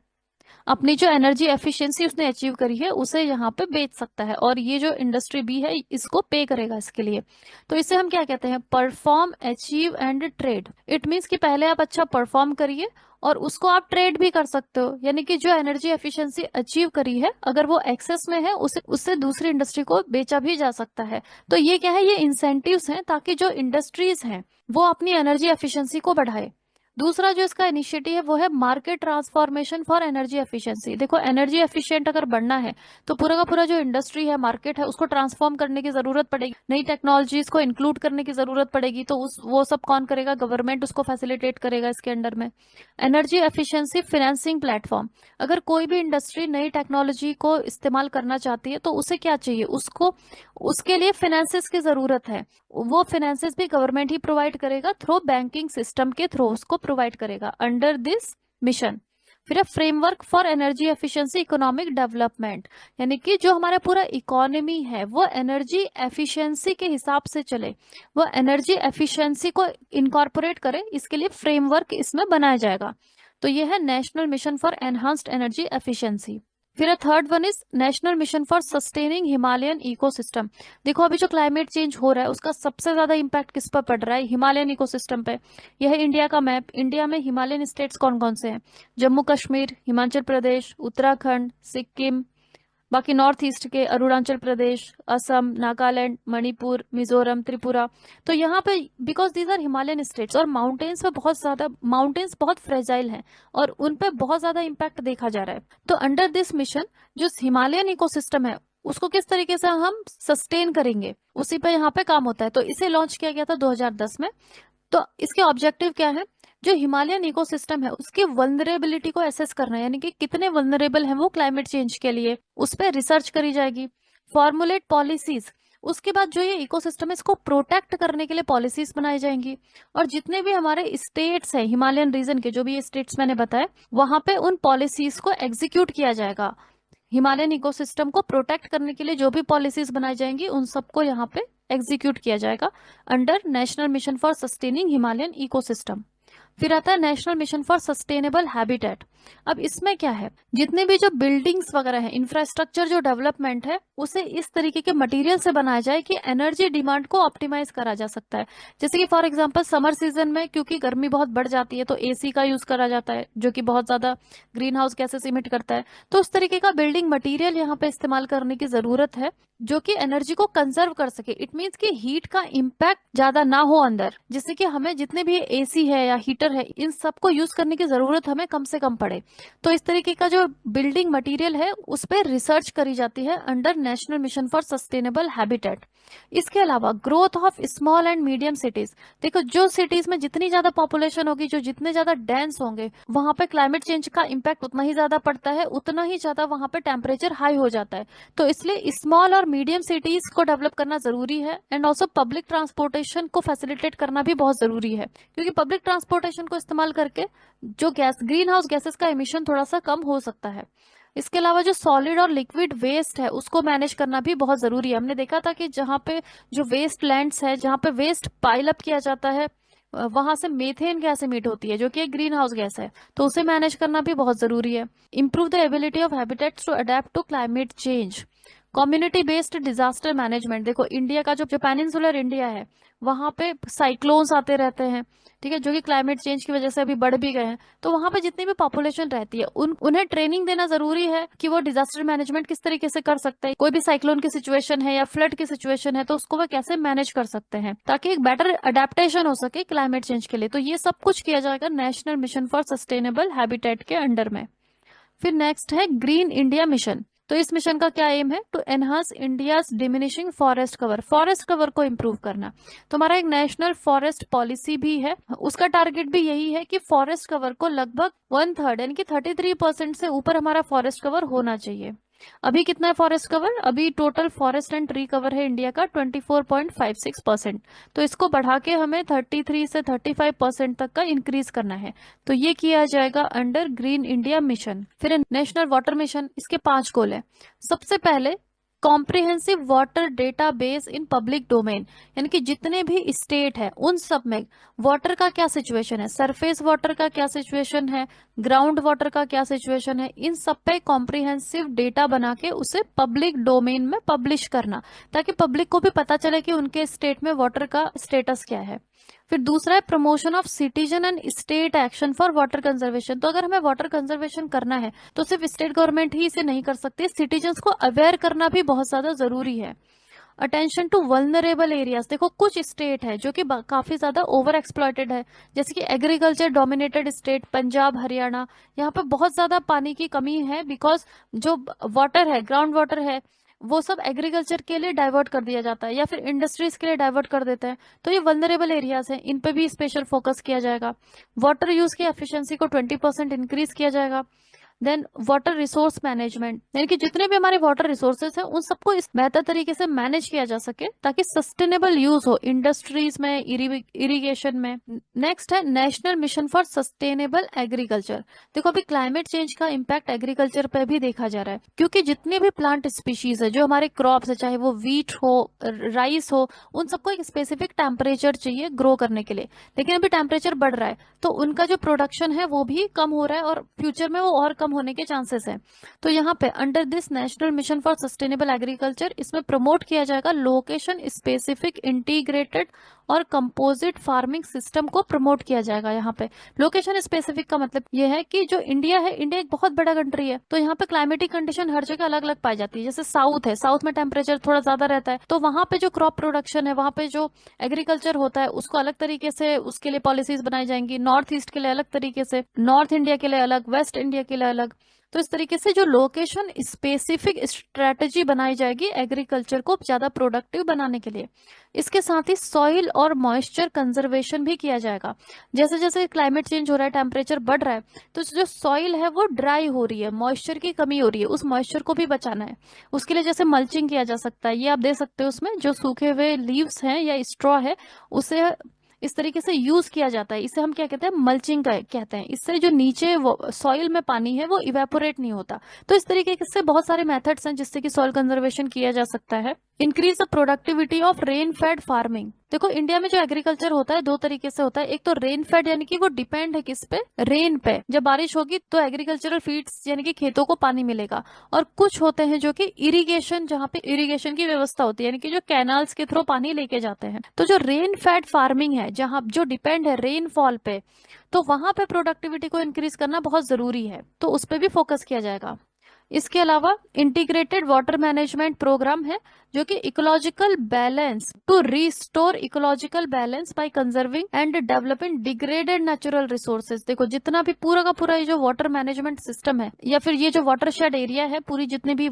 अपनी जो एनर्जी एफिशिएंसी उसने अचीव करी है उसे यहाँ पे बेच सकता है, और ये जो इंडस्ट्री बी है इसको पे करेगा इसके लिए। तो इसे हम क्या कहते हैं, perform, achieve and trade. It means कि पहले आप अच्छा परफॉर्म करिए और उसको आप ट्रेड भी कर सकते हो, यानी कि जो एनर्जी एफिशिएंसी अचीव करी है अगर वो एक्सेस में है उसे उससे दूसरी इंडस्ट्री को बेचा भी जा सकता है। तो ये क्या है, ये इंसेंटिव्स हैं ताकि जो इंडस्ट्रीज हैं वो अपनी एनर्जी एफिशिएंसी को बढ़ाए। दूसरा जो इसका इनिशिएटिव है वो है market transformation for energy efficiency. देखो एनर्जी एफिशिएंट अगर बनना है तो पूरा का पूरा जो इंडस्ट्री है, मार्केट है, उसको ट्रांसफॉर्म करने की जरूरत पड़ेगी, नई टेक्नोलॉजीज को इंक्लूड करने की जरूरत पड़ेगी। तो उस वो सब कौन करेगा, गवर्नमेंट उसको फैसिलिटेट करेगा इसके अंडर में। एनर्जी एफिशिएंसी फाइनेंसिंग प्लेटफॉर्म, अगर कोई भी इंडस्ट्री नई टेक्नोलॉजी को इस्तेमाल करना चाहती है तो उसे क्या चाहिए, उसको उसके लिए फाइनेंसिस की जरूरत है। वो फाइनेंसिस भी गवर्नमेंट ही प्रोवाइड करेगा, थ्रू बैंकिंग सिस्टम के थ्रू उसको प्रोवाइड करेगा अंडर दिस मिशन। फिर है framework for energy efficiency economic development, यानी कि जो हमारा पूरा इकोनॉमी है वो एनर्जी एफिशिएंसी के हिसाब से चले, वो एनर्जी एफिशिएंसी को इनकॉर्पोरेट करे, इसके लिए फ्रेमवर्क इसमें बनाया जाएगा। तो ये है National Mission for Enhanced Energy Efficiency. फिर third one is national Mission for Sustaining Himalayan Ecosystem. देखो अभी जो क्लाइमेट चेंज हो रहा है उसका सबसे ज्यादा इम्पैक्ट किस पर पड़ रहा है, हिमालयन इकोसिस्टम पे। यह है इंडिया का मैप। इंडिया में हिमालयन स्टेट्स कौन कौन से हैं, जम्मू कश्मीर, हिमाचल प्रदेश, उत्तराखंड, सिक्किम, बाकी नॉर्थ ईस्ट के अरुणाचल प्रदेश, असम, नागालैंड, मणिपुर, मिजोरम, त्रिपुरा। तो यहाँ पे because these are Himalayan states और माउंटेन्स पे बहुत ज्यादा, माउंटेन्स बहुत फ्रेजाइल हैं और उन पे बहुत ज्यादा इम्पैक्ट देखा जा रहा है। तो अंडर दिस मिशन जो हिमालयन इकोसिस्टम है उसको किस तरीके से हम सस्टेन करेंगे उसी पे यहाँ पे काम होता है। तो इसे लॉन्च किया गया था 2010 में। तो इसके ऑब्जेक्टिव क्या है, जो हिमालयन इकोसिस्टम है उसकी वल्नरेबिलिटी को एसेस करना है, यानी कि कितने वल्नरेबल हैं वो क्लाइमेट चेंज के लिए, उस पर रिसर्च करी जाएगी। फॉर्मुलेट पॉलिसीज, उसके बाद जो ये इकोसिस्टम है इसको प्रोटेक्ट करने के लिए पॉलिसीज बनाई जाएंगी। और जितने भी हमारे स्टेट्स हैं हिमालयन रीजन के, जो भी ये स्टेट्स मैंने बताए, वहां पे उन पॉलिसीज को एग्जीक्यूट किया जाएगा। हिमालयन इकोसिस्टम को प्रोटेक्ट करने के लिए जो भी पॉलिसीज बनाई जाएंगी उन सबको यहाँ पे एग्जीक्यूट किया जाएगा under national Mission for Sustaining Himalayan ecosystem. फिर आता है National Mission for sustainable habitat. अब इसमें क्या है, जितने भी जो बिल्डिंग्स वगैरह है, इंफ्रास्ट्रक्चर जो डेवलपमेंट है उसे इस तरीके के मटेरियल से बनाया जाए कि एनर्जी डिमांड को ऑप्टिमाइज करा जा सकता है। जैसे कि फॉर एग्जांपल समर सीजन में क्योंकि गर्मी बहुत बढ़ जाती है तो एसी का यूज करा जाता है जो कि बहुत ज्यादा ग्रीन हाउस गैसेस इमिट करता है। तो उस तरीके का बिल्डिंग मटीरियल यहाँ पे इस्तेमाल करने की जरूरत है जो कि एनर्जी को कंजर्व कर सके। इट मीन्स कि हीट का इम्पैक्ट ज्यादा ना हो अंदर, जिससे कि हमें जितने भी एसी है या हीटर है इन सबको यूज करने की जरूरत हमें कम से कम पड़े। तो इस तरीके का जो बिल्डिंग मटेरियल है उस पर रिसर्च करी जाती है under national Mission for sustainable habitat. इसके अलावा growth of small and medium cities. देखो जो सिटीज में जितनी ज्यादा पॉपुलेशन होगी, जो जितने ज्यादा डेंस होंगे, वहां पे क्लाइमेट चेंज का इम्पैक्ट उतना ही ज्यादा पड़ता है, उतना ही ज्यादा वहां पे टेम्परेचर हाई हो जाता है। तो इसलिए स्मॉल और मीडियम सिटीज को डेवलप करना जरूरी है एंड ऑल्सो पब्लिक ट्रांसपोर्टेशन को फैसिलिटेट करना भी बहुत जरूरी है, क्योंकि पब्लिक ट्रांसपोर्टेशन को इस्तेमाल करके जो गैस, ग्रीन हाउस गैसेस का एमिशन थोड़ा सा कम हो सकता है। इसके अलावा जो सॉलिड और लिक्विड वेस्ट है उसको मैनेज करना भी बहुत जरूरी है। हमने देखा था कि जहाँ पे जो वेस्ट लैंड्स है, जहाँ पे वेस्ट पाइल अप किया जाता है, वहां से मेथेन गैस एमिट होती है जो कि एक ग्रीन हाउस गैस है। तो उसे मैनेज करना भी बहुत जरूरी है। Improve the ability of habitats to adapt to climate change. Community based disaster management. देखो इंडिया का जो पेनिनसुलर इंडिया है वहां पे साइक्लोन्स आते रहते हैं, ठीक है, जो कि क्लाइमेट चेंज की वजह से अभी बढ़ भी गए हैं। तो वहां पे जितनी भी पॉपुलेशन रहती है उन्हें ट्रेनिंग देना जरूरी है कि वो डिजास्टर मैनेजमेंट किस तरीके से कर सकते हैं। कोई भी साइक्लोन की सिचुएशन है या फ्लड की सिचुएशन है तो उसको वो कैसे मैनेज कर सकते हैं ताकि एक बेटर अडेप्टेशन हो सके क्लाइमेट चेंज के लिए। तो ये सब कुछ किया जाएगा national Mission for sustainable habitat के अंडर में। फिर नेक्स्ट है ग्रीन इंडिया मिशन। तो इस मिशन का क्या एम है? To enhance India's diminishing forest cover, forest cover को इम्प्रूव करना। तो हमारा एक नेशनल फॉरेस्ट पॉलिसी भी है, उसका टारगेट भी यही है कि फॉरेस्ट कवर को लगभग 1/3 यानी कि 33% से ऊपर हमारा फॉरेस्ट कवर होना चाहिए। अभी कितना है फॉरेस्ट कवर? अभी total forest and tree cover है इंडिया का 24.56%। तो इसको बढ़ा के हमें 33 से 35% तक का इंक्रीज करना है। तो ये किया जाएगा अंडर ग्रीन इंडिया मिशन। फिर नेशनल वाटर मिशन, इसके 5 गोल है। सबसे पहले comprehensive water database in public domain, यानी कि जितने भी स्टेट है उन सब में वाटर का क्या सिचुएशन है, सरफेस वाटर का क्या सिचुएशन है, ग्राउंड वाटर का क्या सिचुएशन है, इन सब पे कॉम्प्रिहेंसिव डेटा बना के उसे पब्लिक डोमेन में पब्लिश करना, ताकि पब्लिक को भी पता चले कि उनके स्टेट में वाटर का स्टेटस क्या है। फिर दूसरा है promotion of citizen and state action for water conservation. तो अगर हमें वाटर कंजर्वेशन करना है तो सिर्फ स्टेट गवर्नमेंट ही इसे नहीं कर सकती, सिटीजन्स को अवेयर करना भी बहुत ज्यादा जरूरी है। अटेंशन टू वल्नरेबल एरियाज, देखो कुछ स्टेट है जो कि काफी ज्यादा ओवर एक्सप्लॉयटेड है, जैसे कि agriculture dominated state Punjab, Haryana, यहाँ पे बहुत ज्यादा पानी की कमी है, बिकॉज जो वाटर है, ग्राउंड वाटर है, वो सब एग्रीकल्चर के लिए डाइवर्ट कर दिया जाता है या फिर इंडस्ट्रीज के लिए डाइवर्ट कर देते हैं। तो ये वल्नरेबल एरियाज हैं, इन पे भी स्पेशल फोकस किया जाएगा। वाटर यूज की एफिशिएंसी को 20% इंक्रीज किया जाएगा। देन वाटर रिसोर्स मैनेजमेंट, यानी कि जितने भी हमारे वाटर रिसोर्सेज हैं उन सबको इस बेहतर तरीके से मैनेज किया जा सके ताकि सस्टेनेबल यूज हो इंडस्ट्रीज में, इरिगेशन में। नेक्स्ट है National Mission for sustainable agriculture. देखो अभी क्लाइमेट चेंज का इम्पैक्ट एग्रीकल्चर पे भी देखा जा रहा है, क्योंकि जितने भी प्लांट स्पीशीज है, जो हमारे क्रॉप्स है, चाहे वो वीट हो, राइस हो, उन सबको एक स्पेसिफिक टेम्परेचर चाहिए ग्रो करने के लिए। लेकिन अभी टेम्परेचर बढ़ रहा है तो उनका जो प्रोडक्शन है वो भी कम हो रहा है और फ्यूचर में वो और कम होने के चांसेस हैं। तो यहाँ पे under this national Mission for sustainable agriculture, इसमें प्रमोट किया जाएगा लोकेशन स्पेसिफिक इंटीग्रेटेड और कंपोजिट फार्मिंग सिस्टम को प्रमोट किया जाएगा। यहाँ पे लोकेशन स्पेसिफिक का मतलब ये है कि जो इंडिया है, इंडिया एक बहुत बड़ा कंट्री है, तो यहाँ पे क्लाइमेटिक कंडीशन हर जगह अलग अलग पाई जाती है। जैसे साउथ है, साउथ में टेम्परेचर थोड़ा ज्यादा रहता है, तो वहां पे जो क्रॉप प्रोडक्शन है, वहां पे जो एग्रीकल्चर होता है, उसको अलग तरीके से उसके लिए पॉलिसीज बनाई जाएंगी। नॉर्थ ईस्ट के लिए अलग तरीके से, नॉर्थ इंडिया के लिए अलग, वेस्ट इंडिया के लिए अलग। तो इस तरीके से जो लोकेशन स्पेसिफिक स्ट्रेटेजी बनाई जाएगी एग्रीकल्चर को ज्यादा प्रोडक्टिव बनाने के लिए। इसके साथ ही सॉइल और मॉइस्चर कंजर्वेशन भी किया जाएगा। जैसे जैसे क्लाइमेट चेंज हो रहा है, टेम्परेचर बढ़ रहा है, तो जो सॉइल है वो ड्राई हो रही है, मॉइस्चर की कमी हो रही है, उस मॉइस्चर को भी बचाना है। उसके लिए जैसे मल्चिंग किया जा सकता है, ये आप दे सकते हो, उसमें जो सूखे हुए लीव्स हैं या स्ट्रॉ है उसे इस तरीके से यूज किया जाता है। इसे हम क्या कहते हैं? मल्चिंग कहते हैं। इससे जो नीचे सॉइल में पानी है वो इवेपोरेट नहीं होता। तो इस तरीके से बहुत सारे मेथड्स हैं जिससे कि सॉइल कंजर्वेशन किया जा सकता है। Increase the productivity of rain fade farming. देखो इंडिया में जो एग्रीकल्चर होता है दो तरीके से होता है। एक तो रेन फेड, यानी कि वो डिपेंड है किस पे? रेन पे। जब बारिश होगी तो एग्रीकल्चरल फील्ड्स यानी कि खेतों को पानी मिलेगा। और कुछ होते हैं जो कि इरिगेशन, जहाँ पे इरिगेशन की व्यवस्था होती है, यानी कि जो कैनाल्स के थ्रू पानी लेके जाते हैं। तो जो रेन फेड फार्मिंग है, जहाँ जो डिपेंड है रेनफॉल पे, तो वहां पे प्रोडक्टिविटी को इंक्रीज करना बहुत जरूरी है, तो उस पर भी फोकस किया जाएगा। इसके अलावा इंटीग्रेटेड वाटर मैनेजमेंट प्रोग्राम है, जो कि ecological balance, to restore ecological balance by conserving and developing degraded natural resources. देखो जितना भी पूरा का पूरा ये जो वाटर मैनेजमेंट सिस्टम है, या फिर ये जो वाटरशेड एरिया है, पूरी जितने भी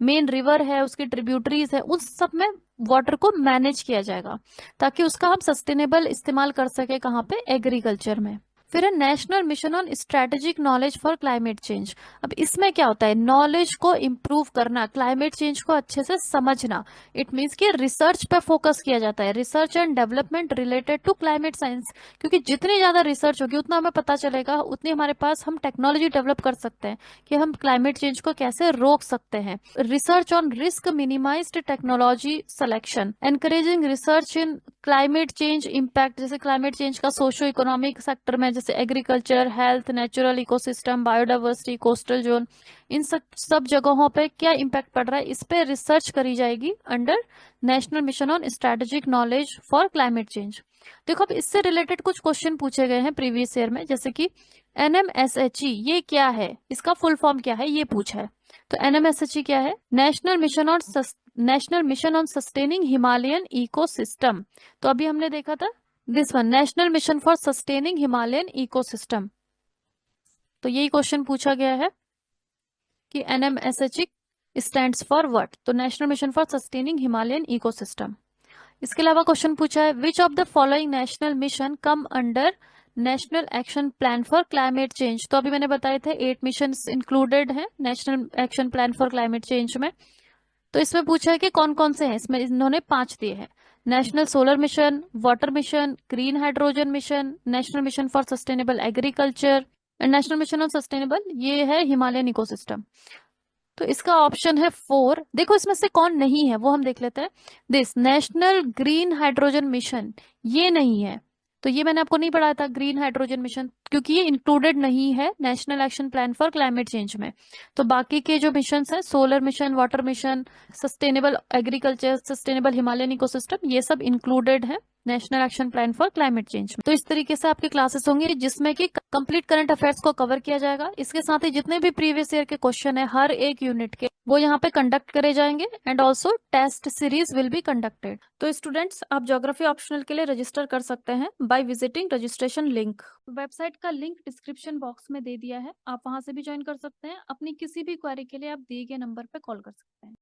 मेन रिवर है, उसकी ट्रिब्यूटरीज है, उस सब में वाटर को मैनेज किया जाएगा ताकि उसका हम सस्टेनेबल इस्तेमाल कर सके। कहाँ पे? एग्रीकल्चर में। फिर है National mission on strategic knowledge for climate change. अब इसमें क्या होता है? नॉलेज को इम्प्रूव करना, क्लाइमेट चेंज को अच्छे से समझना। इट मीन्स कि रिसर्च पे फोकस किया जाता है, research and development related to climate science. क्योंकि जितनी ज्यादा रिसर्च होगी उतना हमें पता चलेगा, उतनी हमारे पास हम टेक्नोलॉजी डेवलप कर सकते हैं कि हम क्लाइमेट चेंज को कैसे रोक सकते हैं। Research on risk minimized technology selection, encouraging research in climate change impact. जैसे क्लाइमेट चेंज का सोशो इकोनॉमिक सेक्टर में, जैसे agriculture, health, natural ecosystem, biodiversity, coastal zone, इन सब जगहों पे क्या इम्पैक्ट पड़ रहा है, इस पे रिसर्च करी जाएगी under national mission on strategic knowledge for climate change. देखो अब इससे रिलेटेड कुछ क्वेश्चन पूछे गए हैं प्रीवियस ईयर में, जैसे कि NMSHE ये क्या है, इसका फुल फॉर्म क्या है, ये पूछा है। तो NMSHE क्या है? National mission on sustaining Himalayan ecosystem. तो अभी हमने देखा था this one, national Mission for Sustaining Himalayan ecosystem. तो यही क्वेश्चन पूछा गया है कि NMSHE स्टैंड्स फॉर व्हाट? तो national Mission for Sustaining Himalayan ecosystem. इसके अलावा क्वेश्चन पूछा है which of the following national mission come under national action plan for climate change? तो अभी मैंने बताए थे 8 मिशन इंक्लूडेड हैं national action plan for climate change में। तो इसमें पूछा है कि कौन कौन से हैं। इसमें इन्होंने 5 दिए हैं। National solar mission, water mission, green hydrogen mission, national Mission for sustainable agriculture and national mission on sustainable, ये है हिमालयन इकोसिस्टम। तो इसका ऑप्शन है 4। देखो इसमें से कौन नहीं है वो हम देख लेते हैं। This national green hydrogen mission, ये नहीं है। तो ये मैंने आपको नहीं पढ़ाया था ग्रीन हाइड्रोजन मिशन, क्योंकि ये इंक्लूडेड नहीं है national action plan for climate change में। तो बाकी के जो मिशन हैं, solar mission, water mission, sustainable agriculture, sustainable Himalayan ecosystem, ये सब इंक्लूडेड है national action plan for climate change में। तो इस तरीके से आपकी क्लासेस होंगी जिसमें कि कंप्लीट करंट अफेयर्स को कवर किया जाएगा। इसके साथ ही जितने भी प्रीवियस ईयर के क्वेश्चन है हर एक यूनिट के, वो यहाँ पे कंडक्ट करे जाएंगे and also test series will be conducted. तो स्टूडेंट्स, आप ज्योग्राफी ऑप्शनल के लिए रजिस्टर कर सकते हैं by visiting registration link. Website का लिंक डिस्क्रिप्शन बॉक्स में दे दिया है, आप वहां से भी ज्वाइन कर सकते हैं। अपनी किसी भी क्वेरी के लिए आप दिए गए नंबर पे कॉल कर सकते हैं।